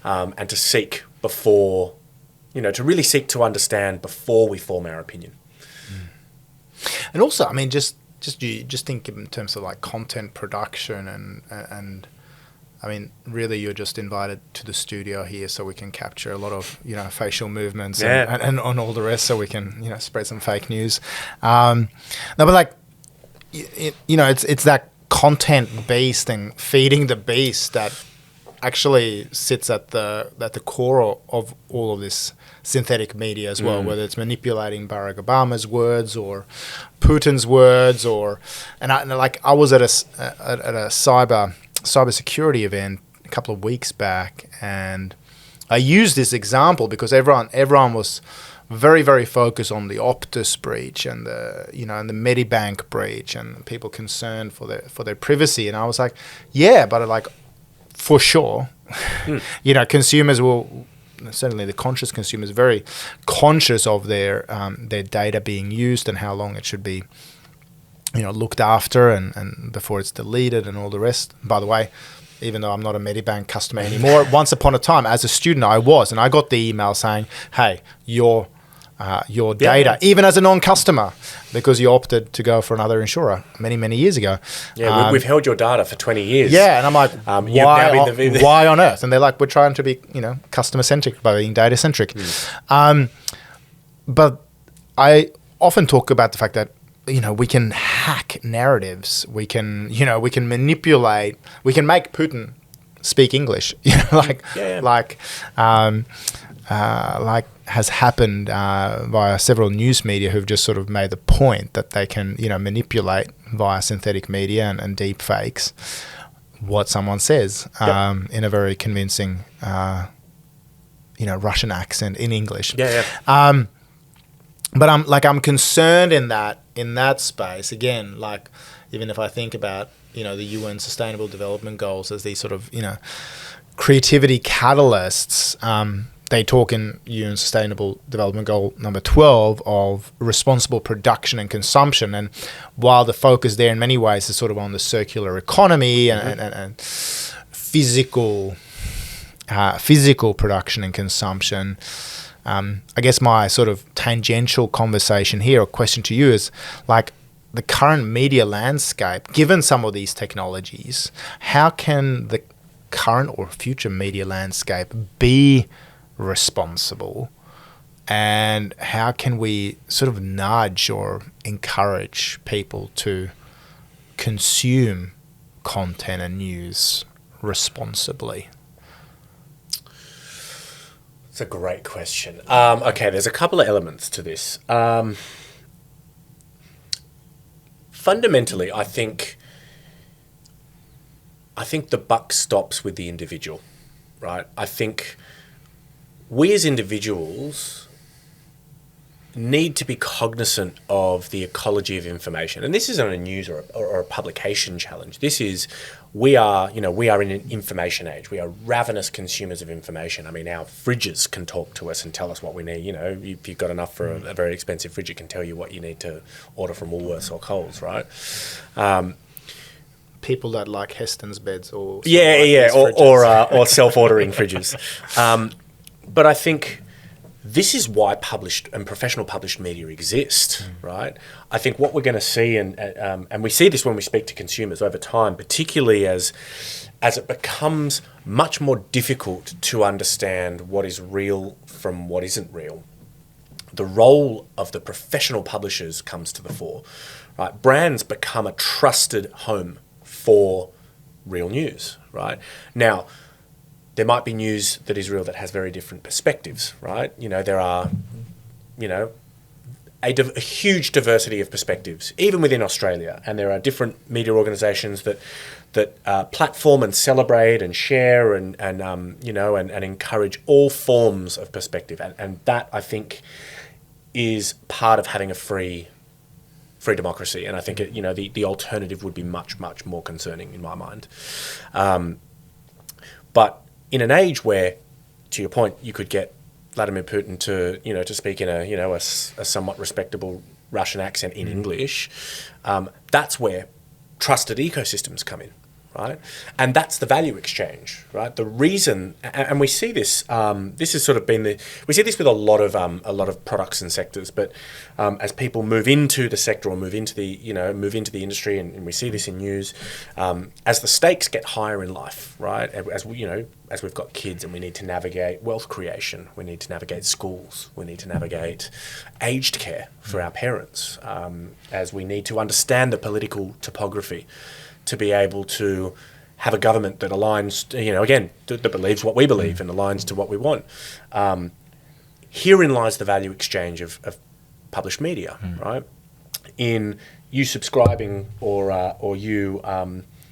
and to seek before, to really seek to understand before we form our opinion. And also, I mean, just think in terms of like content production and I mean, really, you're just invited to the studio here so we can capture a lot of, facial movements and all the rest, so we can, spread some fake news. No, but like, it's that content beast and feeding the beast that actually sits at the core of all of this synthetic media as well, whether it's manipulating Barack Obama's words or Putin's words, I was at a cybersecurity event a couple of weeks back, and I used this example because everyone was very, very focused on the Optus breach and the Medibank breach, and people concerned for their privacy. And I was like, yeah, but like, for sure, consumers will, certainly the conscious consumers, very conscious of their data being used and how long it should be, looked after and before it's deleted and all the rest. By the way, even though I'm not a Medibank customer anymore, once upon a time as a student I was, and I got the email saying, hey, your data, even as a non-customer, because you opted to go for another insurer many, many years ago. Yeah, we've held your data for 20 years. Yeah, and I'm like, why on earth? And they're like, we're trying to be, customer-centric by being data-centric. But I often talk about the fact that, we can hack narratives. We can manipulate. We can make Putin speak English. Like has happened via several news media who've just sort of made the point that they can, manipulate via synthetic media and deep fakes what someone says in a very convincing, Russian accent in English. But I'm concerned in that space again. Like, even if I think about the UN Sustainable Development Goals as these sort of creativity catalysts. They talk in UN Sustainable Development Goal number 12 of responsible production and consumption. And while the focus there in many ways is sort of on the circular economy and physical production and consumption, I guess my sort of tangential conversation here or question to you is like the current media landscape, given some of these technologies, how can the current or future media landscape be responsible, and how can we sort of nudge or encourage people to consume content and news responsibly? It's a great question. Okay, there's a couple of elements to this. Fundamentally, I think the buck stops with the individual, right? I think we as individuals need to be cognizant of the ecology of information. And this isn't a news or a publication challenge. This is, we are in an information age. We are ravenous consumers of information. I mean, our fridges can talk to us and tell us what we need. If you've got enough for a very expensive fridge, it can tell you what you need to order from Woolworths or Coles, right? People that like Heston's beds or... or self-ordering fridges. But I think this is why published and professional published media exist, right? I think what we're going to see, and we see this when we speak to consumers over time, particularly as it becomes much more difficult to understand what is real from what isn't real, the role of the professional publishers comes to the fore, right? Brands become a trusted home for real news, right? Now, there might be news that is real that has very different perspectives, right? There are, a huge diversity of perspectives, even within Australia. And there are different media organisations that platform and celebrate and share and encourage all forms of perspective. And that, I think, is part of having a free democracy. And I think, the alternative would be much, much more concerning in my mind. But in an age where, to your point, you could get Vladimir Putin to speak in a somewhat respectable Russian accent in English, that's where trusted ecosystems come in, right? And that's the value exchange, right? The reason, and we see this. This has sort of been we see this with a lot of products and sectors. But as people move into the sector or move into the industry, and we see this in news, as the stakes get higher in life, right? As we've got kids and we need to navigate wealth creation, we need to navigate schools, we need to navigate aged care for our parents, as we need to understand the political topography to be able to have a government that aligns, that believes what we believe and aligns to what we want. Herein lies the value exchange of published media, right? In you subscribing or you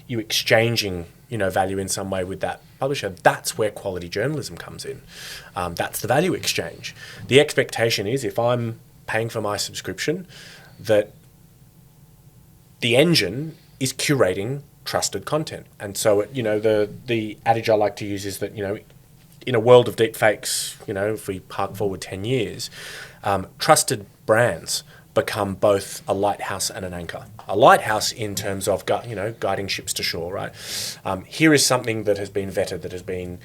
exchanging, value in some way with that publisher. That's where quality journalism comes in. That's the value exchange. The expectation is, if I'm paying for my subscription, that the engine is curating trusted content. And so, the adage I like to use is that, in a world of deep fakes, if we hark forward 10 years, trusted brands become both a lighthouse and an anchor. A lighthouse in terms of, guiding ships to shore, right? Here is something that has been vetted, that has been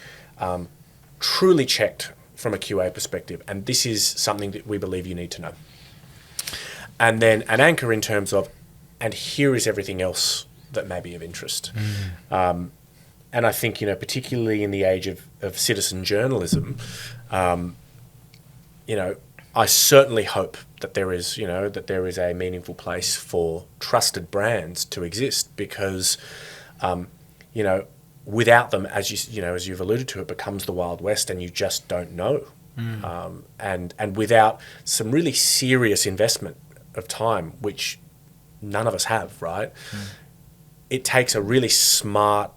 truly checked from a QA perspective, and this is something that we believe you need to know. And then an anchor in terms of, and here is everything else that may be of interest. And I think, particularly in the age of citizen journalism, I certainly hope that there is a meaningful place for trusted brands to exist, because, without them, as you've alluded to, it becomes the Wild West, and you just don't know. And without some really serious investment of time, which none of us have, right? It takes a really smart,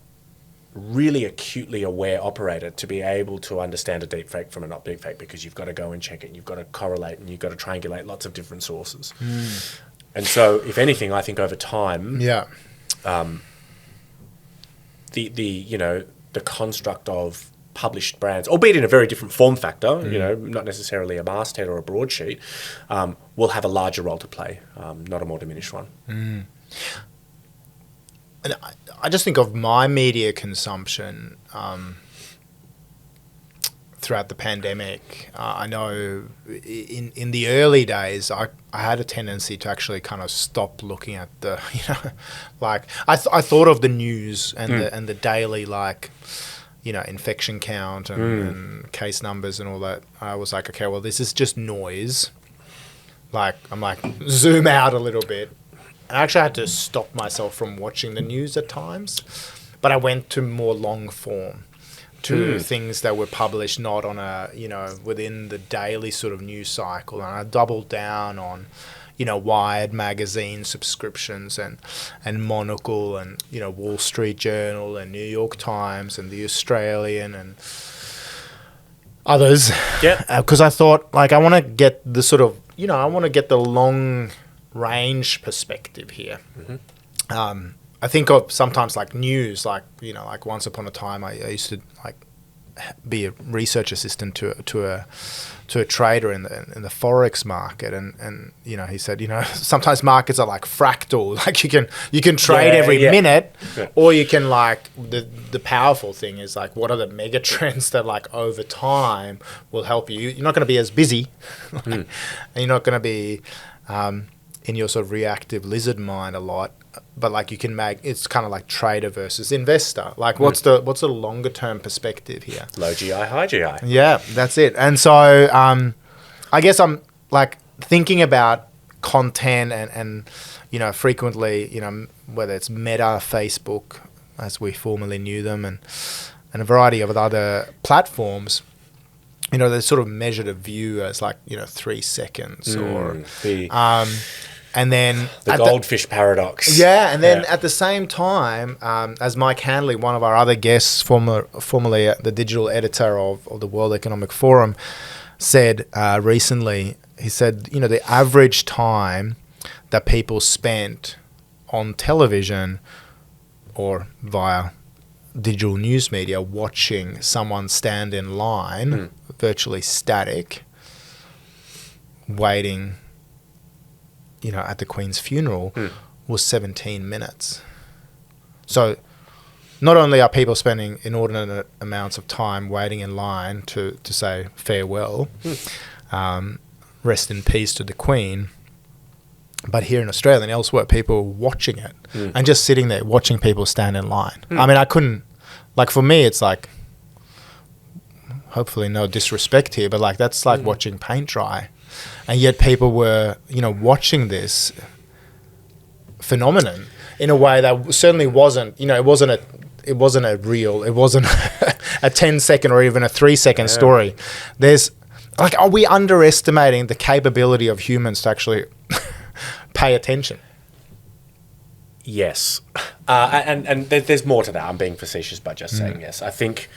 really acutely aware operator to be able to understand a deep fake from a not deep fake, because you've got to go and check it, and you've got to correlate, and you've got to triangulate lots of different sources. And so, if anything, I think over time, the construct of published brands, albeit in a very different form factor, not necessarily a masthead or a broadsheet, will have a larger role to play, not a more diminished one. And I just think of my media consumption throughout the pandemic. I know in the early days, I had a tendency to actually kind of stop looking at the, I thought of the news and the daily, infection count and case numbers and all that. I was like, okay, well, this is just noise. Zoom out a little bit. I actually had to stop myself from watching the news at times, but I went to more long form, to things that were published not on a, within the daily sort of news cycle. And I doubled down on, Wired magazine subscriptions and Monocle and, Wall Street Journal and New York Times and the Australian and others. Yeah. Because I thought, I want to get the sort of, I want to get the long range perspective here. I think of sometimes news, once upon a time I used to be a research assistant to a trader in the forex market, and he said sometimes markets are like fractal, you can trade every minute, or you can the powerful thing is what are the mega trends that over time will help you. You're not going to be as busy, and you're not going to be in your sort of reactive lizard mind a lot, but you can make it's kind of like trader versus investor. What's the longer term perspective here? Low GI, high GI. Yeah, that's it. And so I guess I'm thinking about content and frequently whether it's Meta, Facebook, as we formerly knew them, and a variety of other platforms. They sort of measure the view as 3 seconds or and then the goldfish paradox. Yeah, and then at the same time, as Mike Handley, one of our other guests, formerly the digital editor of the World Economic Forum, said recently, he said, the average time that people spent on television or via digital news media watching someone stand in line, virtually static, waiting, at the Queen's funeral, was 17 minutes. So not only are people spending inordinate amounts of time waiting in line to say farewell, rest in peace to the Queen, but here in Australia and elsewhere, people are watching it and just sitting there watching people stand in line. I mean, I couldn't, like, for me, it's like, hopefully no disrespect here, but like that's like watching paint dry. And yet people were, watching this phenomenon in a way that certainly wasn't, it wasn't a real, it wasn't a 10-second or even a 3-second story. There's like, are we underestimating the capability of humans to actually pay attention? Yes. And there's more to that. I'm being facetious by just saying yes. I think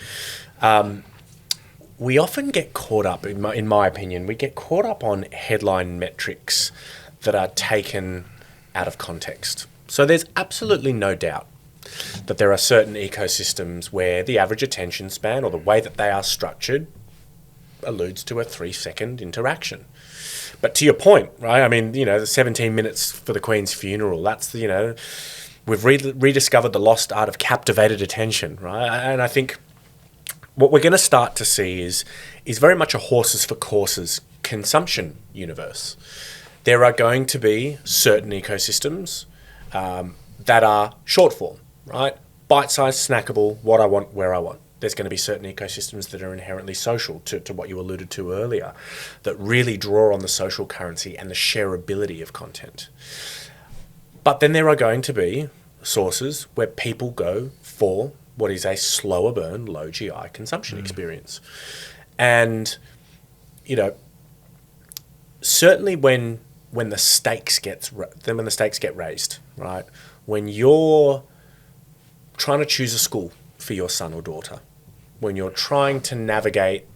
we often get caught up, in my opinion, we get caught up on headline metrics that are taken out of context. So there's absolutely no doubt that there are certain ecosystems where the average attention span or the way that they are structured alludes to a 3-second interaction. But to your point, right, I mean, the 17 minutes for the Queen's funeral, that's, we've rediscovered the lost art of captivated attention, right? And I think what we're going to start to see is very much a horses for courses consumption universe. There are going to be certain ecosystems that are short form, right? Bite-sized, snackable, what I want, where I want. There's going to be certain ecosystems that are inherently social, to what you alluded to earlier, that really draw on the social currency and the shareability of content. But then there are going to be sources where people go for what is a slower burn, low GI consumption experience. And, certainly when the stakes get raised, right? When you're trying to choose a school for your son or daughter, when you're trying to navigate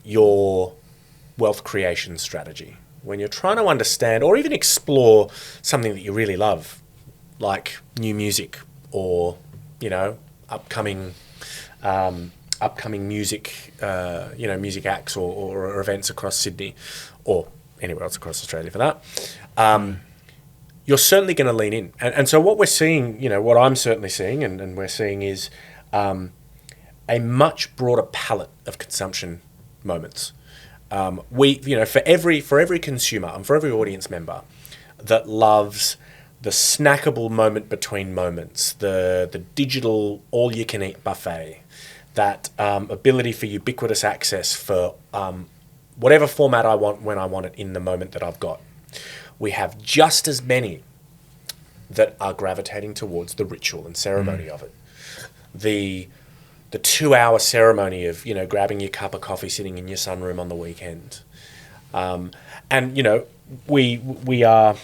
your wealth creation strategy, when you're trying to understand or even explore something that you really love, like new music or, upcoming music, music acts or events across Sydney or anywhere else across Australia for that, you're certainly going to lean in. And so what we're seeing, what I'm certainly seeing and we're seeing is a much broader palette of consumption moments. For every consumer and for every audience member that loves the snackable moment between moments, the digital all-you-can-eat buffet, that ability for ubiquitous access for whatever format I want when I want it in the moment that I've got. We have just as many that are gravitating towards the ritual and ceremony of it. The 2-hour ceremony of, grabbing your cup of coffee, sitting in your sunroom on the weekend. We are,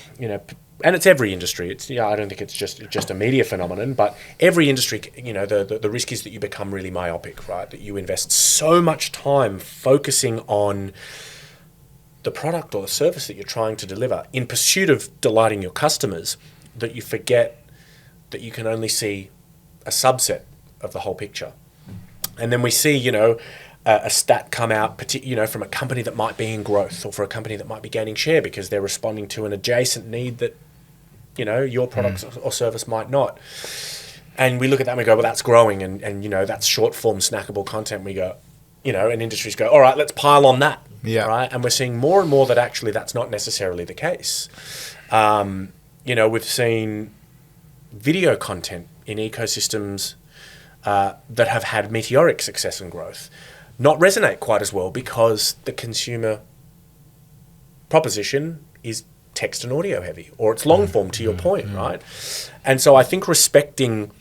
and it's every industry. It's I don't think it's just a media phenomenon, but every industry, the risk is that you become really myopic, right? That you invest so much time focusing on the product or the service that you're trying to deliver in pursuit of delighting your customers that you forget that you can only see a subset of the whole picture. And then we see, a stat come out, from a company that might be in growth or for a company that might be gaining share because they're responding to an adjacent need that, your product or service might not. And we look at that and we go, well, that's growing and that's short form snackable content. We go, and industries go, all right, let's pile on that. Yeah. Right. And we're seeing more and more that actually that's not necessarily the case. We've seen video content in ecosystems that have had meteoric success and growth not resonate quite as well because the consumer proposition is text and audio heavy, or it's long form to your point, right? And so I think respecting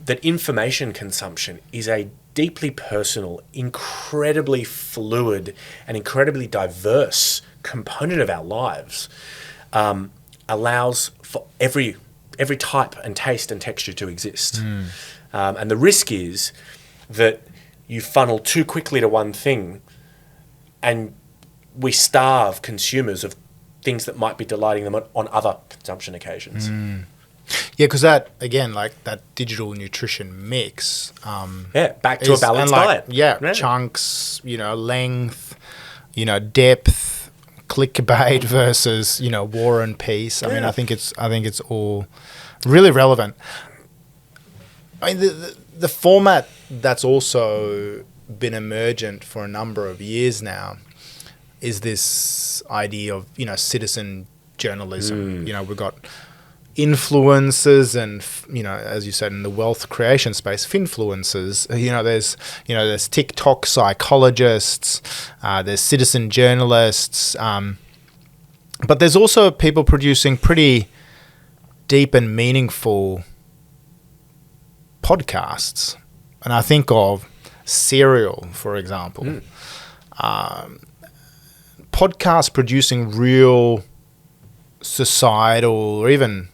that information consumption is a deeply personal, incredibly fluid and incredibly diverse component of our lives allows for every type and taste and texture to exist. And the risk is that you funnel too quickly to one thing and we starve consumers of things that might be delighting them on other consumption occasions. Yeah, because that, again, like that digital nutrition mix. Back to a balanced diet. Yeah, chunks, length, depth, clickbait versus, war and peace. I mean, I think it's all really relevant. I mean, the format that's also been emergent for a number of years now is this idea of, citizen journalism. We've got influencers and, as you said, in the wealth creation space, finfluencers. There's TikTok psychologists, there's citizen journalists, but there's also people producing pretty deep and meaningful podcasts. And I think of Serial, for example. Podcasts producing real societal or even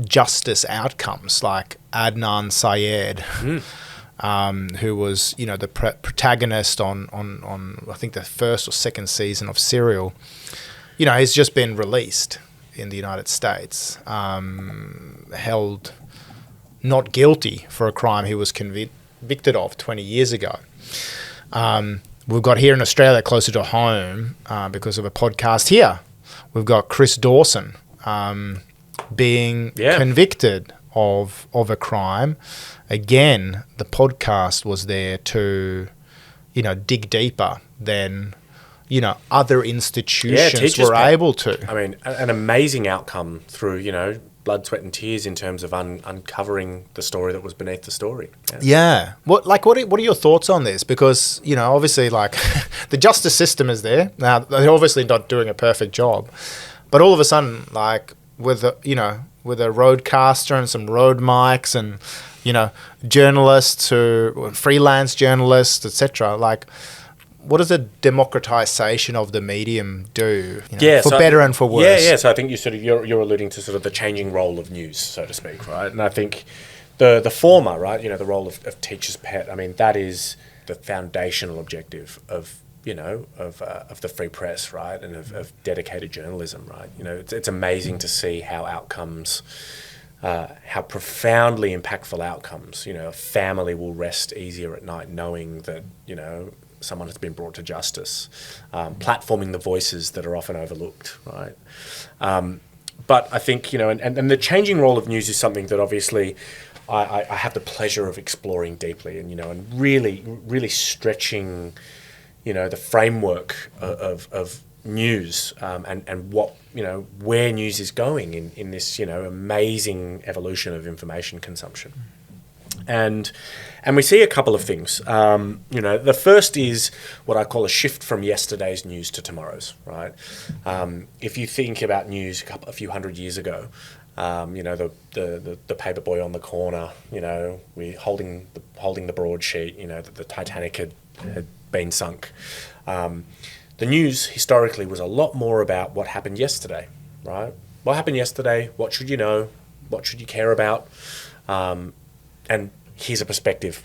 justice outcomes, like Adnan Syed, who was, the protagonist on I think the first or second season of Serial. He's just been released in the United States, held not guilty for a crime he was convicted of 20 years ago. We've got here in Australia, closer to home, because of a podcast here, we've got Chris Dawson being convicted of a crime. Again, the podcast was there to, dig deeper than, other institutions were able to. I mean, an amazing outcome through, blood, sweat and tears in terms of uncovering the story that was beneath the story. Yeah. What are your thoughts on this? Because, obviously, the justice system is there. Now, they're obviously not doing a perfect job. But all of a sudden, with a roadcaster and some road mics and, journalists freelance journalists, etc., what does a democratization of the medium do? For better and for worse? Yeah. So I think you're alluding to sort of the changing role of news, so to speak, right? And I think the former, right, the role of teacher's pet. I mean, that is the foundational objective of the free press, right, and of dedicated journalism, right? It's amazing to see how outcomes, how profoundly impactful outcomes. A family will rest easier at night knowing that someone has been brought to justice, platforming the voices that are often overlooked, right? But I think, and the changing role of news is something that obviously I have the pleasure of exploring deeply and really, really stretching, the framework of news and what, where news is going in this, amazing evolution of information consumption. And we see a couple of things. The first is what I call a shift from yesterday's news to tomorrow's, right? If you think about news a few hundred years ago, the paper boy on the corner, we holding the broadsheet, that the Titanic had been sunk. The news historically was a lot more about what happened yesterday, right? What happened yesterday? What should you know? What should you care about? And here's a perspective.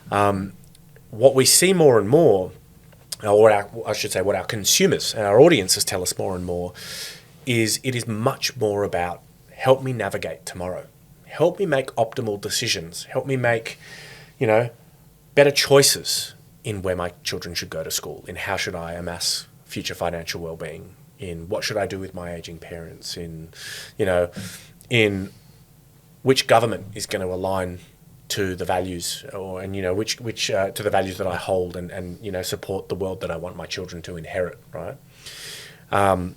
What we see more and more, or what our consumers and our audiences tell us more and more, is it is much more about help me navigate tomorrow. Help me make optimal decisions. Help me make, better choices in where my children should go to school, in how should I amass future financial well-being, in what should I do with my aging parents, in which government is going to align to the values, which to the values that I hold, and support the world that I want my children to inherit, right? So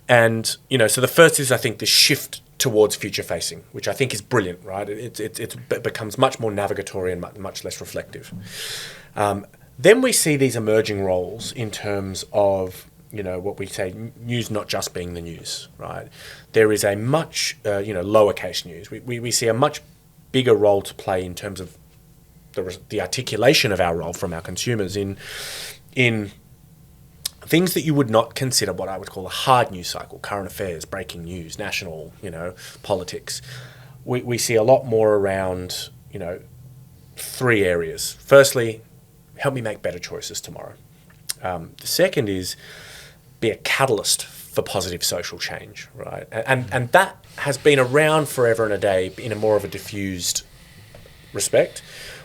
the first is, I think, the shift towards future facing, which I think is brilliant, right? It becomes much more navigatory and much less reflective. Then we see these emerging roles in terms of what we say, news not just being the news, right? There is a much, lowercase news. We see a much bigger role to play in terms of the articulation of our role from our consumers in things that you would not consider what I would call a hard news cycle: current affairs, breaking news, national, politics. We see a lot more around, three areas. Firstly, help me make better choices tomorrow. The second is be a catalyst for positive social change, right? And that has been around forever and a day in a more of a diffused respect.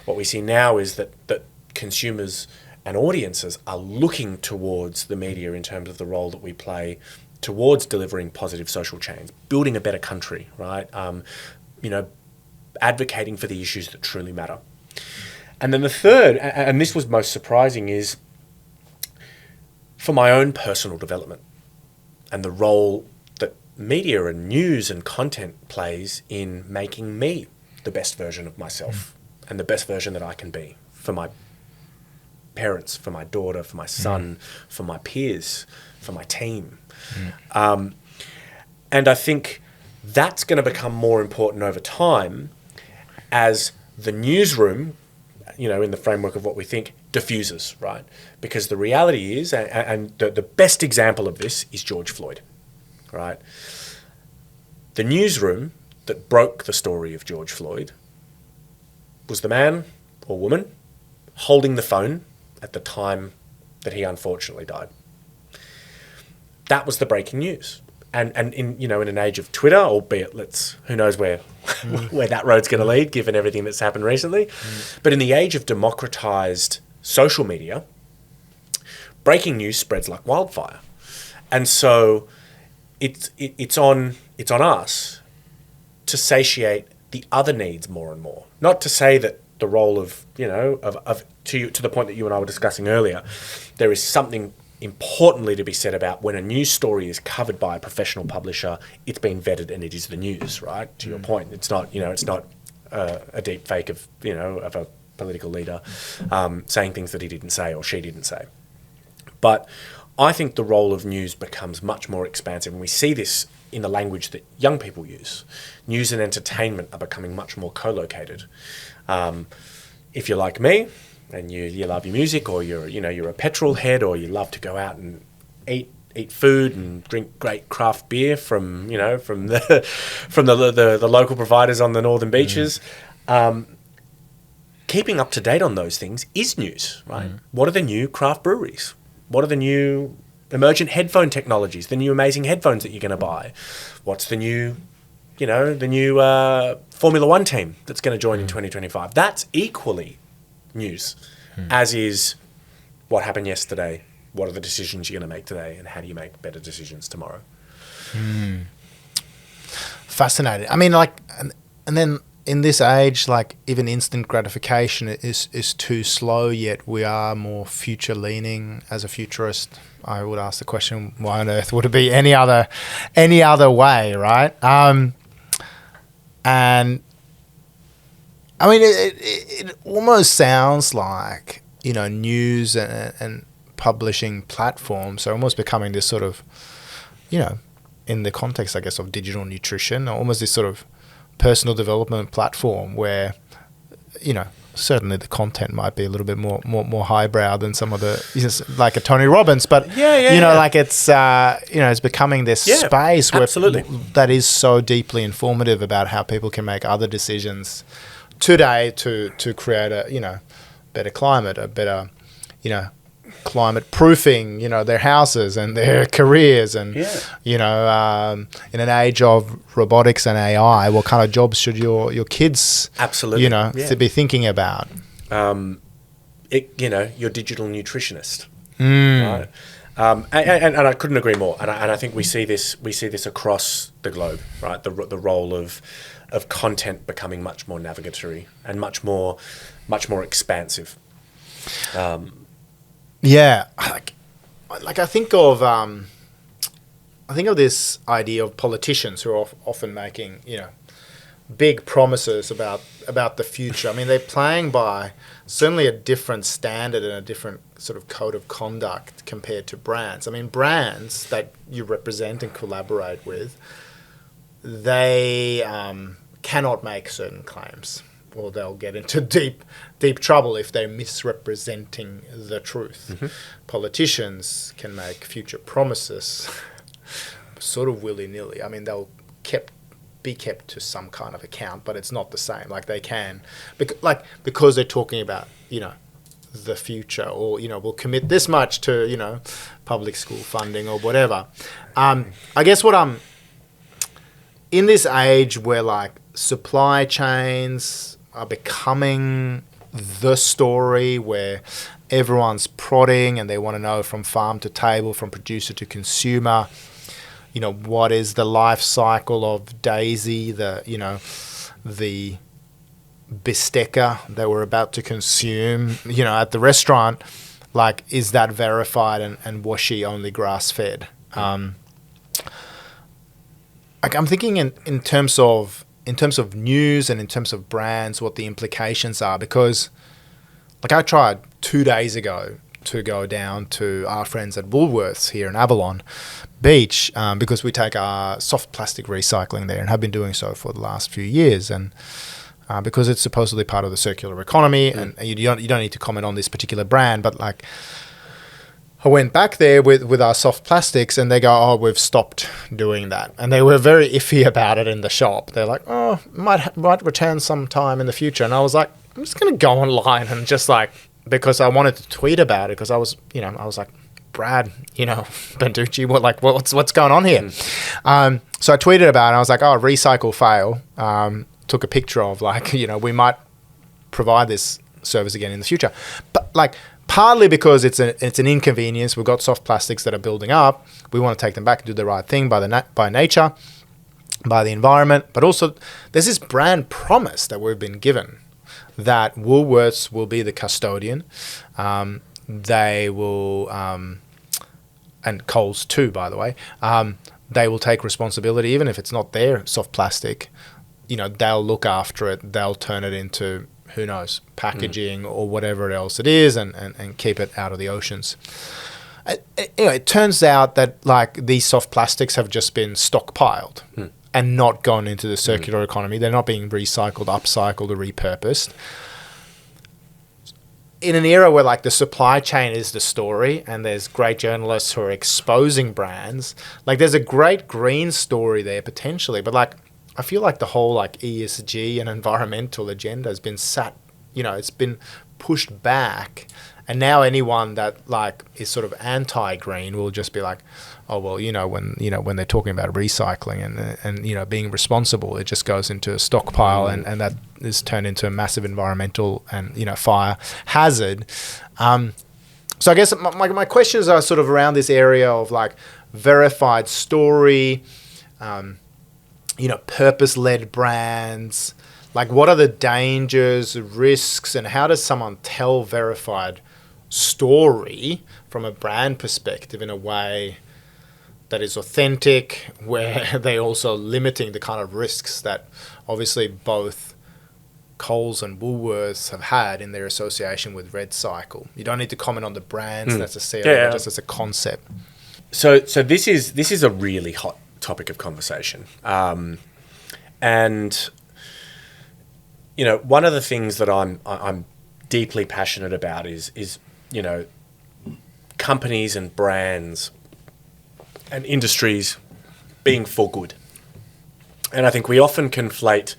What we see now is that consumers and audiences are looking towards the media in terms of the role that we play towards delivering positive social change, building a better country, right? advocating for the issues that truly matter. And then the third, and this was most surprising, is for my own personal development and the role that media and news and content plays in making me the best version of myself and the best version that I can be for my parents, for my daughter, for my son, for my peers, for my team. And I think that's going to become more important over time as the newsroom, in the framework of what we think, diffuses, right? Because the reality is, and the best example of this is George Floyd, right? The newsroom that broke the story of George Floyd was the man or woman holding the phone at the time that he unfortunately died. That was the breaking news. And in an age of Twitter, albeit who knows where that road's going to lead, given everything that's happened recently. But in the age of democratized social media, breaking news spreads like wildfire. And so it's on us to satiate the other needs more and more. Not to say that the role of to the point that you and I were discussing earlier, there is something importantly to be said about when a news story is covered by a professional publisher, it's been vetted and it is the news, right? To your point, it's not a deep fake of a political leader saying things that he didn't say or she didn't say. But I think the role of news becomes much more expansive, and we see this in the language that young people use. News and entertainment are becoming much more co-located. If you're like me, and you love your music, or you're a petrol head, or you love to go out and eat food and drink great craft beer from the local providers on the northern beaches. Keeping up to date on those things is news, right? What are the new craft breweries? What are the new emergent headphone technologies? The new amazing headphones that you're going to buy? What's the new Formula One team that's going to join in 2025? That's equally news, as is what happened yesterday, what are the decisions you're going to make today, and how do you make better decisions tomorrow. Fascinating. I mean, and then in this age, even instant gratification is too slow, yet we are more future leaning. As a futurist, I would ask the question, why on earth would it be any other way, right? And I mean, it almost sounds like, news and publishing platforms are almost becoming this sort of, in the context, I guess, of digital nutrition, almost this sort of personal development platform where, certainly the content might be a little bit more highbrow than some of the, like a Tony Robbins, but it's becoming this space where that is so deeply informative about how people can make other decisions today to create a better climate, a better climate proofing their houses and their careers, and in an age of robotics and AI, what kind of jobs should your kids to be thinking about? Your digital nutritionist, right? And I couldn't agree more. And I think we see this across the globe, right? The role of content becoming much more navigatory and much more expansive. I think of this idea of politicians who are often making big promises about the future. I mean, they're playing by certainly a different standard and a different sort of code of conduct compared to brands. I mean, brands that you represent and collaborate with, they cannot make certain claims, or they'll get into deep trouble if they're misrepresenting the truth. Politicians can make future promises sort of willy-nilly. I mean, they'll be kept to some kind of account, but it's not the same. Like they can, because they're talking about the future, or we'll commit this much to public school funding or whatever. I guess what I'm in this age where supply chains are becoming the story, where everyone's prodding and they want to know from farm to table, from producer to consumer, what is the life cycle of Daisy, the bistecca that we're about to consume, at the restaurant, like, is that verified and was she only grass-fed? Like, I'm thinking in terms of news and in terms of brands, what the implications are, because like I tried 2 days ago to go down to our friends at Woolworths here in Avalon Beach, because we take our soft plastic recycling there and have been doing so for the last few years, and because it's supposedly part of the circular economy, and you don't need to comment on this particular brand, but like I went back there with our soft plastics and they go, oh, we've stopped doing that. And they were very iffy about it in the shop. They're like, oh, might return sometime in the future. And I was like, I'm just going to go online and just like, because I wanted to tweet about it, because I was like, Brad, Banducci, what's going on here? So I tweeted about it. I was like, oh, recycle fail. Took a picture of like, we might provide this service again in the future. But like, partly because it's an inconvenience. We've got soft plastics that are building up. We want to take them back and do the right thing by nature, by the environment. But also, there's this brand promise that we've been given that Woolworths will be the custodian. They will, and Coles too, by the way. They will take responsibility, even if it's not their soft plastic. They'll look after it. They'll turn it into, who knows, packaging or whatever else it is, and keep it out of the oceans. It turns out that like these soft plastics have just been stockpiled and not gone into the circular economy. They're not being recycled, upcycled, or repurposed. In an era where like the supply chain is the story and there's great journalists who are exposing brands, like there's a great green story there potentially, but like I feel like the whole like ESG and environmental agenda has been it's been pushed back, and now anyone that like is sort of anti-green will just be like, oh well, when they're talking about recycling and being responsible, it just goes into a stockpile and that is turned into a massive environmental and fire hazard. So I guess my questions are sort of around this area of like verified story. Purpose-led brands, like what are the dangers, risks, and how does someone tell verified story from a brand perspective in a way that is authentic, where they're also limiting the kind of risks that obviously both Coles and Woolworths have had in their association with Red Cycle? You don't need to comment on the brands necessarily, just as a concept. So this is a really hot topic of conversation, and one of the things that I'm deeply passionate about is companies and brands and industries being for good. And I think we often conflate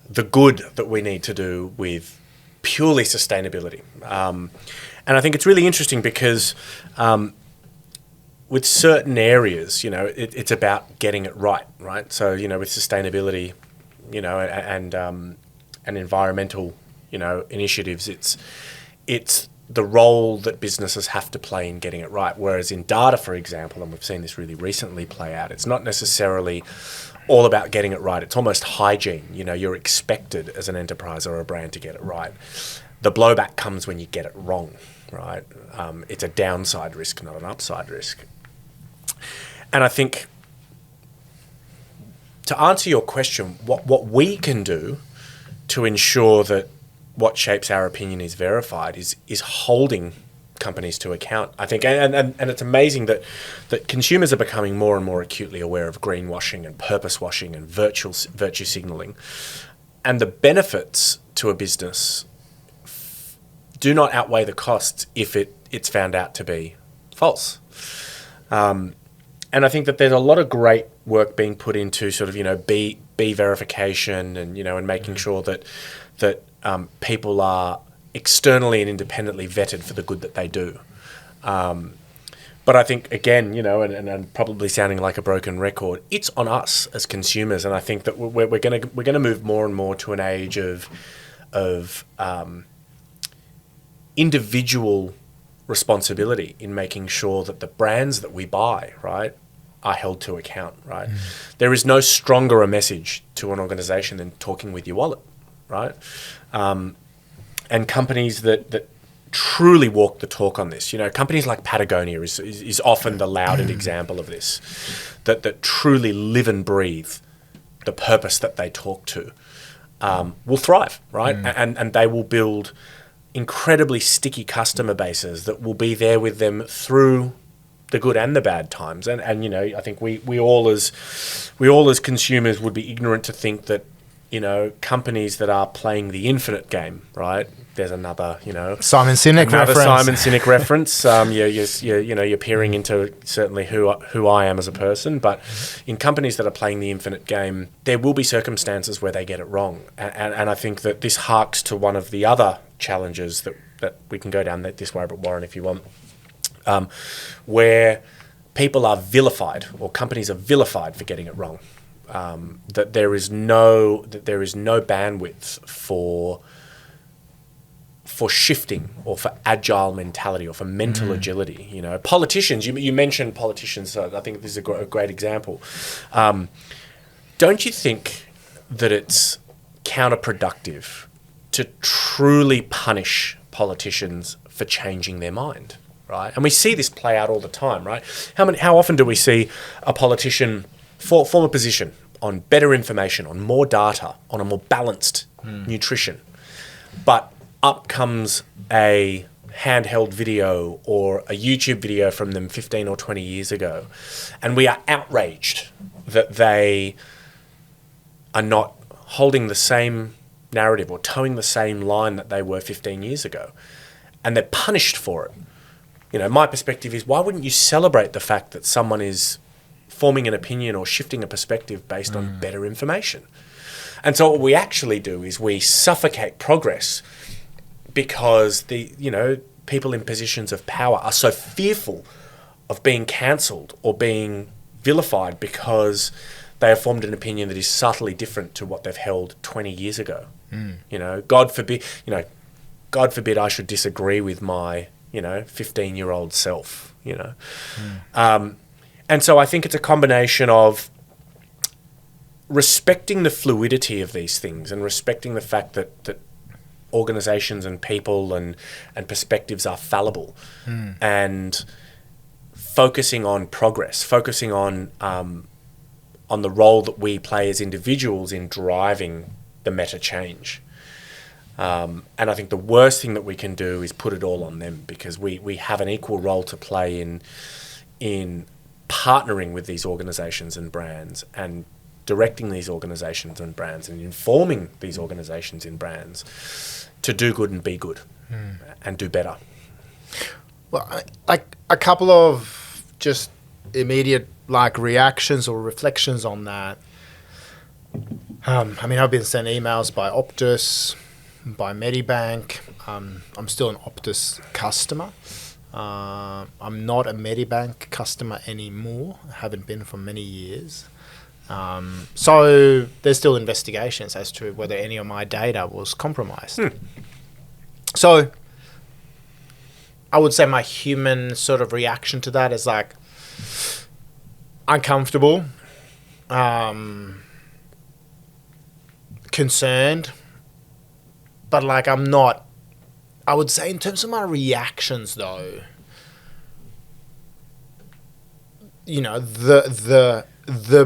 the good that we need to do with purely sustainability, and I think it's really interesting because with certain areas, it's about getting it right? So, with sustainability, and environmental, initiatives, it's the role that businesses have to play in getting it right. Whereas in data, for example, and we've seen this really recently play out, it's not necessarily all about getting it right. It's almost hygiene. You're expected as an enterprise or a brand to get it right. The blowback comes when you get it wrong, right? It's a downside risk, not an upside risk. And I think, to answer your question, what we can do to ensure that what shapes our opinion is verified is holding companies to account. I think, and it's amazing that consumers are becoming more and more acutely aware of greenwashing and purpose washing and virtue signaling, and the benefits to a business do not outweigh the costs if it's found out to be false. And I think that there's a lot of great work being put into sort of, B verification and, and making sure that people are externally and independently vetted for the good that they do. But I think, again, and I'm probably sounding like a broken record, it's on us as consumers. And I think that we're going to move more and more to an age of individual responsibility in making sure that the brands that we buy, right, are held to account, right? There is no stronger a message to an organization than talking with your wallet, right? And companies that truly walk the talk on this. Companies like Patagonia is often the lauded example of this, that truly live and breathe the purpose that they talk to, will thrive, right? And they will build incredibly sticky customer bases that will be there with them through the good and the bad times. And I think we all as consumers would be ignorant to think that, companies that are playing the infinite game, right? There's another, Simon Sinek reference. Simon Sinek reference. You're peering into certainly who I am as a person. But in companies that are playing the infinite game, there will be circumstances where they get it wrong. And I think that this harks to one of the other challenges that we can go down this way, but Warren, if you want, where people are vilified or companies are vilified for getting it wrong. That there is no bandwidth for shifting or for agile mentality or for mental agility. Politicians, you mentioned politicians, so I think this is a great example. Don't you think that it's counterproductive to truly punish politicians for changing their mind, right? And we see this play out all the time, right? How often do we see a politician form a position on better information, on more data, on a more balanced nutrition, but up comes a handheld video or a YouTube video from them 15 or 20 years ago, and we are outraged that they are not holding the same narrative or towing the same line that they were 15 years ago, and they're punished for it. My perspective is, why wouldn't you celebrate the fact that someone is forming an opinion or shifting a perspective based on better information? And so what we actually do is we suffocate progress because people in positions of power are so fearful of being cancelled or being vilified because they have formed an opinion that is subtly different to what they've held 20 years ago. God forbid I should disagree with my 15-year-old self. And so I think it's a combination of respecting the fluidity of these things and respecting the fact that organizations and people and perspectives are fallible, and focusing on progress, focusing on the role that we play as individuals in driving the meta change. And I think the worst thing that we can do is put it all on them, because we have an equal role to play in partnering with these organizations and brands and directing these organizations and brands and informing these organizations and brands to do good and be good and do better. Well, like a couple of just immediate reactions or reflections on that. I've been sent emails by Optus, by Medibank. I'm still an Optus customer. I'm not a Medibank customer anymore. I haven't been for many years. So there's still investigations as to whether any of my data was compromised. So I would say my human sort of reaction to that is uncomfortable, concerned, but I'm not. I would say in terms of my reactions, though, the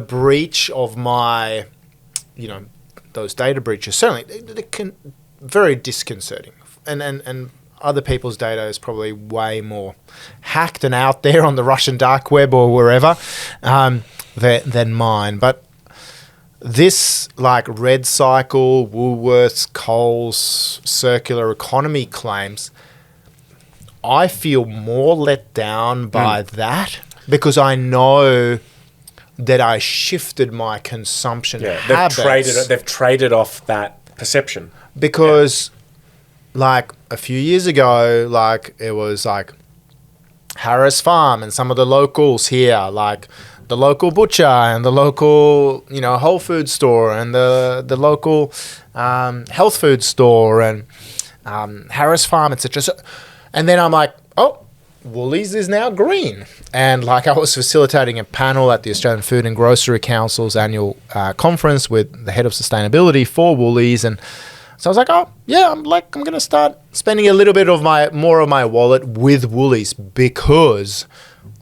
breach of my, those data breaches, certainly they very disconcerting, and other people's data is probably way more hacked and out there on the Russian dark web or wherever than mine. But this Red Cycle, Woolworths, Coles, circular economy claims, I feel more let down by that, because I know that I shifted my consumption habits. They've traded off that perception. Because a few years ago, it was Harris Farm and some of the locals here, the local butcher and the local, Whole Food store and the local health food store and Harris Farm, etc. So, and then I'm Woolies is now green. And I was facilitating a panel at the Australian Food and Grocery Council's annual conference with the head of sustainability for Woolies, and So I was like, oh yeah, I'm going to start spending a little bit of more of my wallet with Woolies because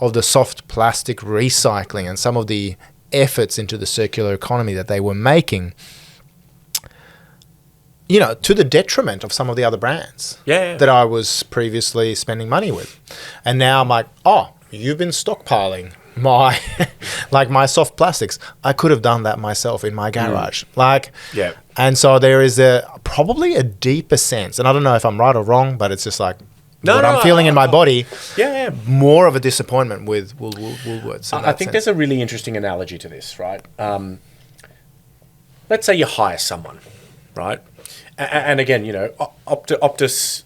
of the soft plastic recycling and some of the efforts into the circular economy that they were making, you know, to the detriment of some of the other brands that I was previously spending money with. And now I'm like, oh, you've been stockpiling my my soft plastics. I could have done that myself in my garage. And so there is probably a deeper sense, and I don't know if I'm right or wrong, but it's just like I'm feeling in my body. More of a disappointment with Woolworths. I think there's a really interesting analogy to this, right? Let's say you hire someone, right? And again, you know, Optus,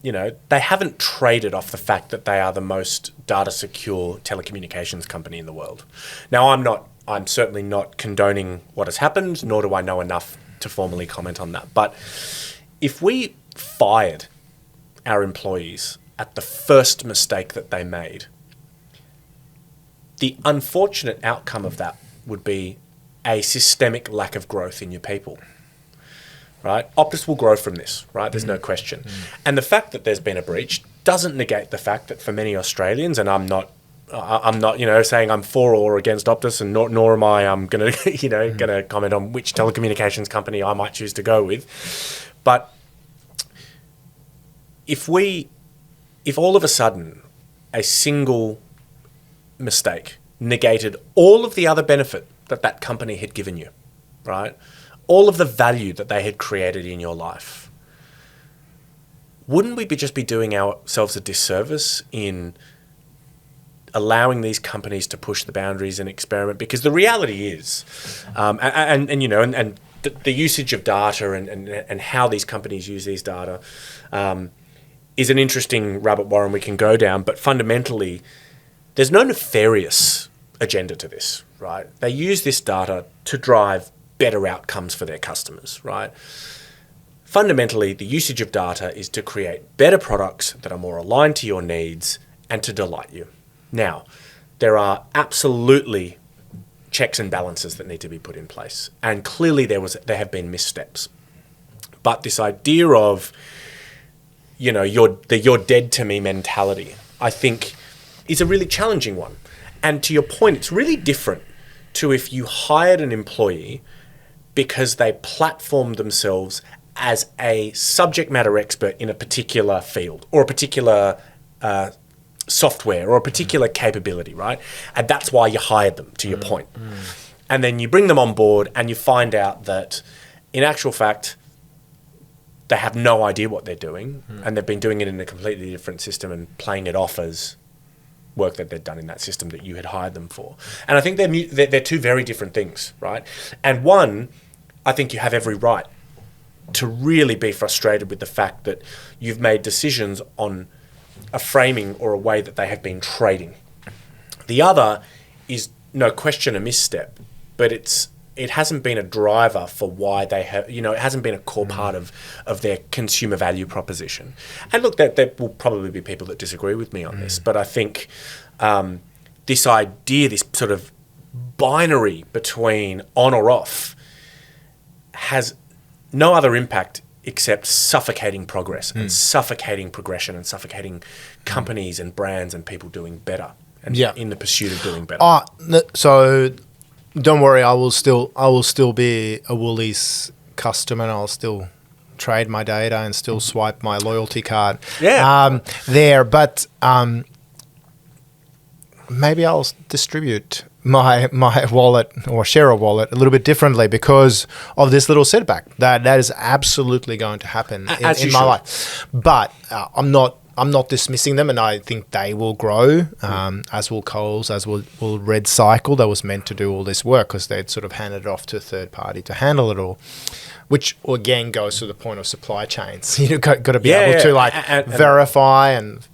you know, they haven't traded off the fact that they are the most data secure telecommunications company in the world. Now, I'm certainly not condoning what has happened, nor do I know enough to formally comment on that. But if we fired our employees at the first mistake that they made, the unfortunate outcome of that would be a systemic lack of growth in your people. Right? Optus will grow from this, right? There's no question. And the fact that there's been a breach doesn't negate the fact that for many Australians, and I'm not, you know, saying I'm for or against Optus, and nor am I going to, you know, going to comment on which telecommunications company I might choose to go with. But if all of a sudden a single mistake negated all of the other benefit that company had given you, right? All of the value that they had created in your life, wouldn't we just be doing ourselves a disservice in allowing these companies to push the boundaries and experiment? Because the reality is, and you know, and the usage of data and how these companies use these data is an interesting rabbit warren we can go down. But fundamentally, there's no nefarious agenda to this, right? They use this data to drive better outcomes for their customers, right? Fundamentally, the usage of data is to create better products that are more aligned to your needs and to delight you. Now, there are absolutely checks and balances that need to be put in place, and clearly there have been missteps. But this idea of, you know, you're dead to me mentality, I think, is a really challenging one. And to your point, it's really different to if you hired an employee because they platformed themselves as a subject matter expert in a particular field or a particular software or a particular capability, right? And that's why you hired them, to your point. And then you bring them on board and you find out that in actual fact, they have no idea what they're doing and they've been doing it in a completely different system and playing it off as work that they'd done in that system that you had hired them for. And I think they're two very different things, right? And one, I think you have every right to really be frustrated with the fact that you've made decisions on a framing or a way that they have been trading. The other is no question a misstep, but it hasn't been a driver for why they have, you know, it hasn't been a core part of their consumer value proposition. And look, there will probably be people that disagree with me on this, but I think this idea, this sort of binary between on or off, has no other impact except suffocating progress and suffocating progression and suffocating companies and brands and people doing better and in the pursuit of doing better. So don't worry, I will still be a Woolies customer and I'll still trade my data and still swipe my loyalty card there. But maybe I'll distribute my wallet or share a wallet a little bit differently because of this little setback. That is absolutely going to happen in my life. But I'm not dismissing them, and I think they will grow, as will Coles, as will Red Cycle. That was meant to do all this work because they'd sort of handed it off to a third party to handle it all, which again goes to the point of supply chains. You've got to be able to verify and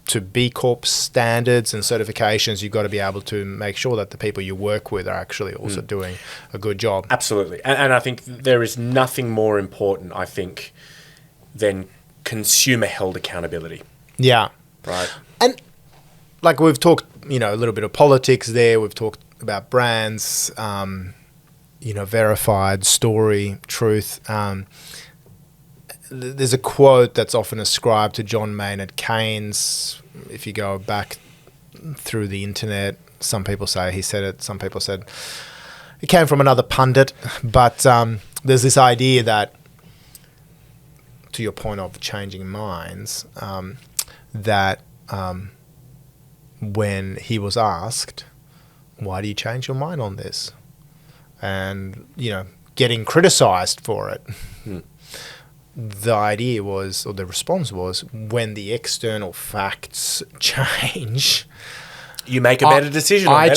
to B Corp standards and certifications, you've got to be able to make sure that the people you work with are actually also doing a good job. Absolutely. And I think there is nothing more important, I think, than consumer-held accountability. Yeah. Right. And like we've talked, a little bit of politics there. We've talked about brands. verified story, truth. There's a quote that's often ascribed to John Maynard Keynes. If you go back through the internet, some people say he said it, some people said it came from another pundit. But there's this idea that, to your point of changing minds, that when he was asked, why do you change your mind on this? And, getting criticized for it. The idea was, or the response was, when the external facts change, you make a better decision. I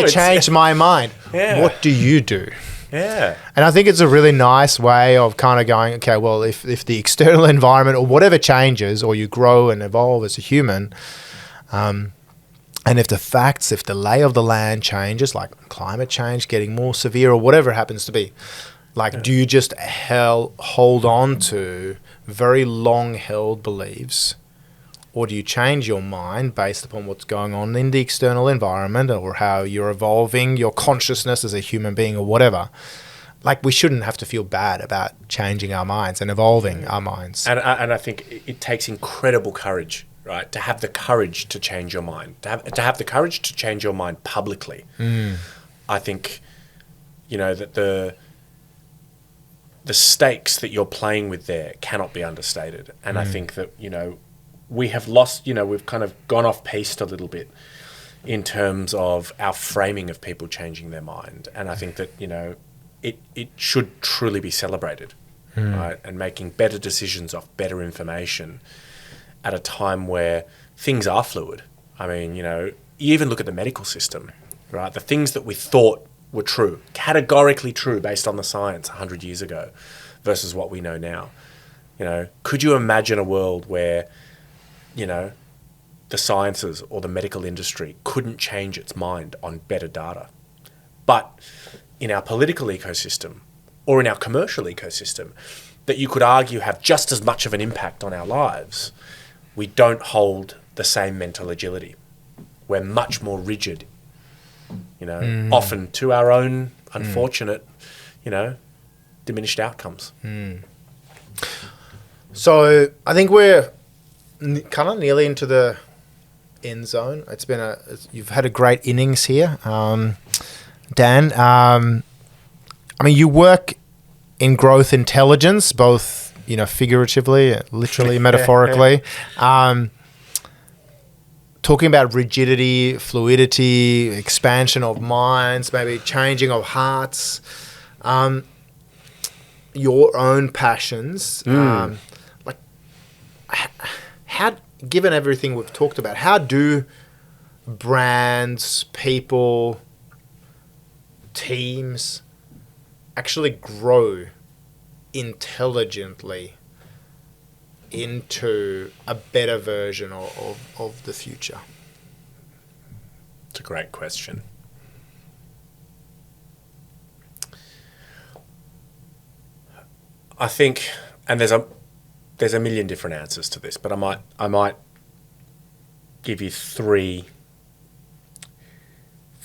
change my mind. Yeah. What do you do? Yeah. And I think it's a really nice way of kind of going, okay, well, if the external environment or whatever changes, or you grow and evolve as a human, and if the lay of the land changes, like climate change getting more severe or whatever it happens to be, do you just hold on to very long-held beliefs, or do you change your mind based upon what's going on in the external environment, or how you're evolving your consciousness as a human being, or whatever? We shouldn't have to feel bad about changing our minds and evolving our minds. And I think it takes incredible courage, right, to have the courage to change your mind, to have the courage to change your mind publicly. I think, that the stakes that you're playing with there cannot be understated. And I think that, we have lost, we've kind of gone off piste a little bit in terms of our framing of people changing their mind. And I think that, it should truly be celebrated, right? And making better decisions off better information at a time where things are fluid. I mean, you even look at the medical system, right? The things that we thought were true, categorically true based on the science 100 years ago versus what we know now. Could you imagine a world where, the sciences or the medical industry couldn't change its mind on better data? But in our political ecosystem or in our commercial ecosystem that you could argue have just as much of an impact on our lives, we don't hold the same mental agility. We're much more rigid, often to our own unfortunate, diminished outcomes. So I think we're kind of nearly into the end zone. You've had a great innings here, Dan. You work in growth intelligence, both figuratively, literally, metaphorically. Talking about rigidity, fluidity, expansion of minds, maybe changing of hearts, your own passions. How, given everything we've talked about, how do brands, people, teams actually grow intelligently into a better version of the future? It's a great question. I think, and there's a million different answers to this, but I might give you three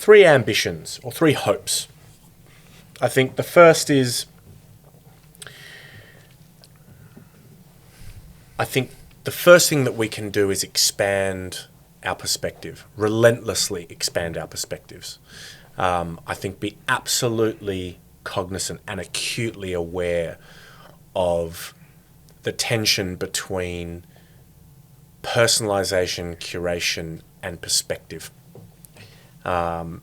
ambitions or three hopes. I think the first is, I think the first thing that we can do is expand our perspective, relentlessly expand our perspectives. I think be absolutely cognizant and acutely aware of the tension between personalization, curation, and perspective. And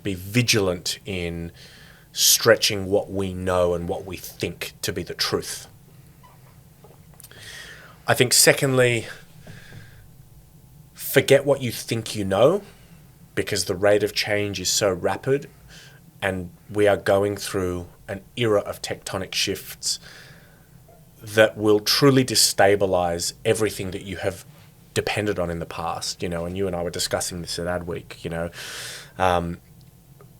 be vigilant in stretching what we know and what we think to be the truth. I think secondly, forget what you think you know, because the rate of change is so rapid and we are going through an era of tectonic shifts that will truly destabilize everything that you have depended on in the past, and you and I were discussing this at Adweek,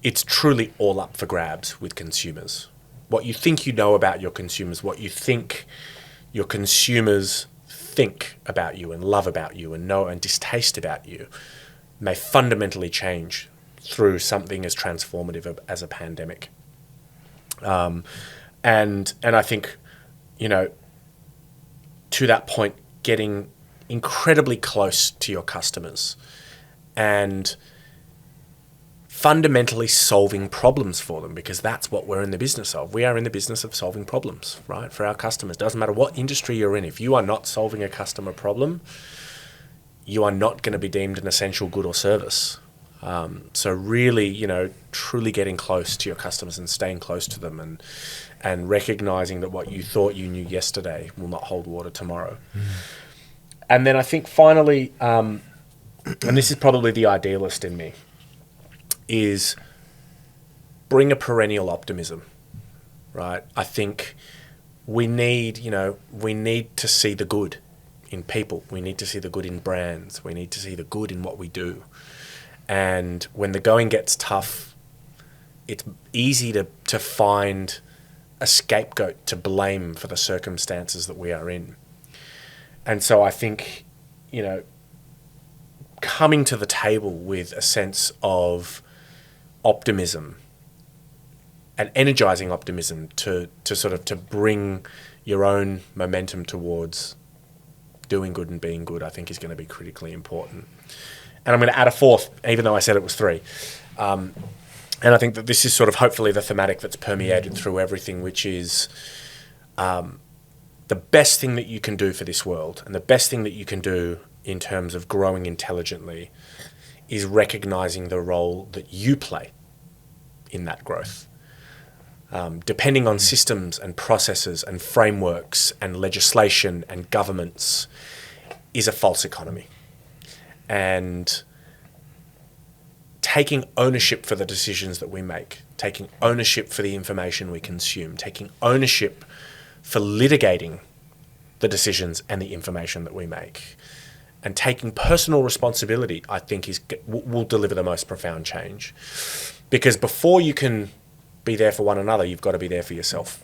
it's truly all up for grabs with consumers. What you think you know about your consumers, what you think your consumers think about you and love about you and know and distaste about you may fundamentally change through something as transformative as a pandemic. And I think, to that point, getting incredibly close to your customers and fundamentally solving problems for them, because that's what we're in the business of. We are in the business of solving problems, right, for our customers. Doesn't matter what industry you're in. If you are not solving a customer problem, you are not going to be deemed an essential good or service. So really, truly getting close to your customers and staying close to them and recognizing that what you thought you knew yesterday will not hold water tomorrow. And then I think finally, and this is probably the idealist in me, is bring a perennial optimism, right? I think we need to see the good in people. We need to see the good in brands. We need to see the good in what we do. And when the going gets tough, it's easy to find a scapegoat to blame for the circumstances that we are in. And so I think, coming to the table with a sense of optimism and energizing optimism to bring your own momentum towards doing good and being good, I think is going to be critically important. And I'm going to add a fourth, even though I said it was three. And I think that this is sort of hopefully the thematic that's permeated through everything, which is the best thing that you can do for this world and the best thing that you can do in terms of growing intelligently is recognizing the role that you play in that growth. Depending on systems and processes and frameworks and legislation and governments is a false economy. And taking ownership for the decisions that we make, taking ownership for the information we consume, taking ownership for litigating the decisions and the information that we make, and taking personal responsibility, I think will deliver the most profound change. Because before you can be there for one another, you've got to be there for yourself.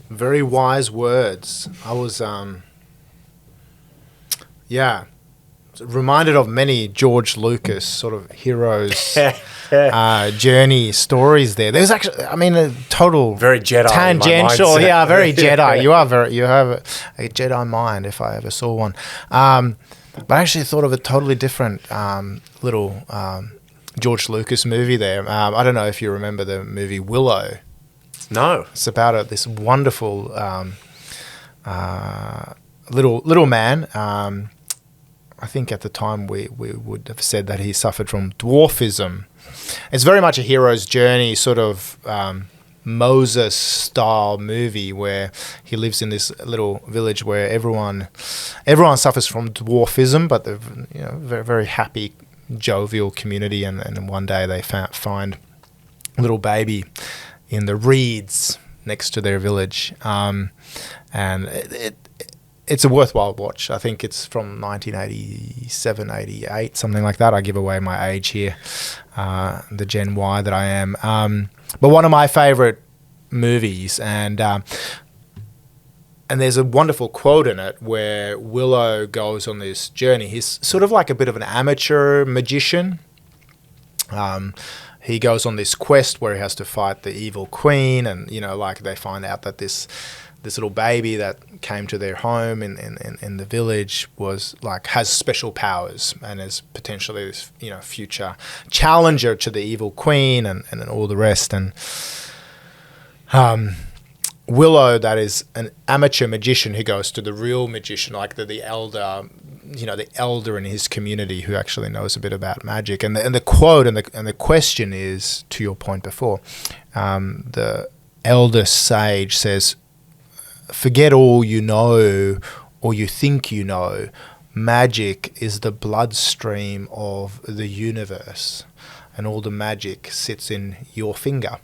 Very wise words. I was, reminded of many George Lucas sort of heroes journey stories there. There's actually, a total very Jedi tangential, very Jedi. You have a Jedi mind if I ever saw one. But I actually thought of a totally different little George Lucas movie there. I don't know if you remember the movie Willow. No. It's about this wonderful little man. I think at the time we would have said that he suffered from dwarfism. It's very much a hero's journey, sort of Moses-style movie where he lives in this little village where everyone suffers from dwarfism, but they're very, very happy, jovial community. And one day they find a little baby in the reeds next to their village, and it's a worthwhile watch. I think it's from 1987, 88, something like that. I give away my age here, the Gen Y that I am. But one of my favorite movies, and there's a wonderful quote in it where Willow goes on this journey. He's sort of like a bit of an amateur magician. He goes on this quest where he has to fight the evil queen, and they find out that this little baby that came to their home in the village has special powers and is potentially this future challenger to the evil queen and all the rest. And Willow, that is an amateur magician who goes to the real magician, like the elder, the elder in his community who actually knows a bit about magic. And the quote and the question is, to your point before, the elder sage says, "Forget all you know or you think you know. Magic is the bloodstream of the universe, and all the magic sits in your finger."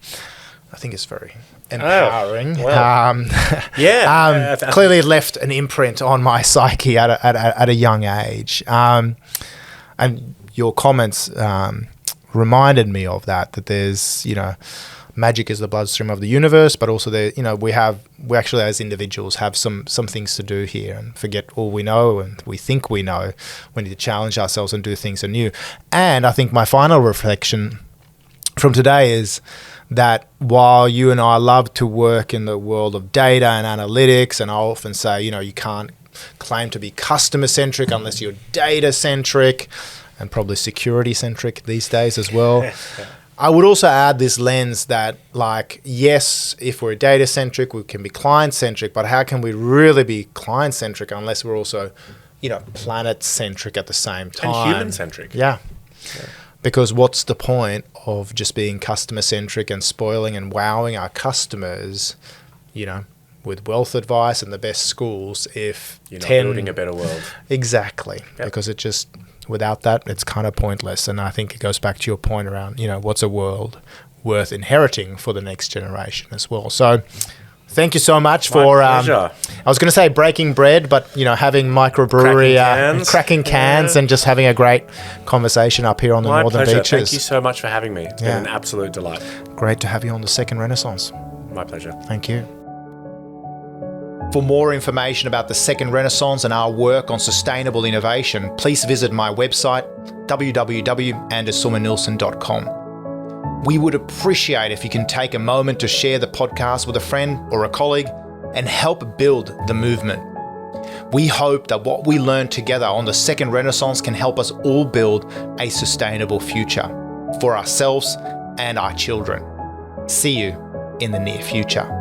I think it's very empowering. Clearly it left an imprint on my psyche at a young age. And your comments reminded me of that there's, magic is the bloodstream of the universe, but also we actually as individuals have some things to do here and forget all we know and we think we know. We need to challenge ourselves and do things anew. And I think my final reflection from today is that while you and I love to work in the world of data and analytics, and I often say, you can't claim to be customer-centric unless you're data-centric and probably security-centric these days as well. I would also add this lens that, yes, if we're data-centric, we can be client-centric, but how can we really be client-centric unless we're also, planet-centric at the same time? And human-centric. Yeah. Because what's the point of just being customer-centric and spoiling and wowing our customers, with wealth advice and the best schools if you're not building a better world? Exactly. Yep. Because it just... without that, it's kind of pointless. And I think it goes back to your point around, what's a world worth inheriting for the next generation as well. So thank you so much for, I was going to say breaking bread, but, having microbrewery, cracking cans and just having a great conversation up here on the northern beaches. Thank you so much for having me. It's been an absolute delight. Great to have you on the Second Renaissance. My pleasure. Thank you. For more information about the Second Renaissance and our work on sustainable innovation, please visit my website, www.sorman-nilsson.com. We would appreciate if you can take a moment to share the podcast with a friend or a colleague and help build the movement. We hope that what we learn together on the Second Renaissance can help us all build a sustainable future for ourselves and our children. See you in the near future.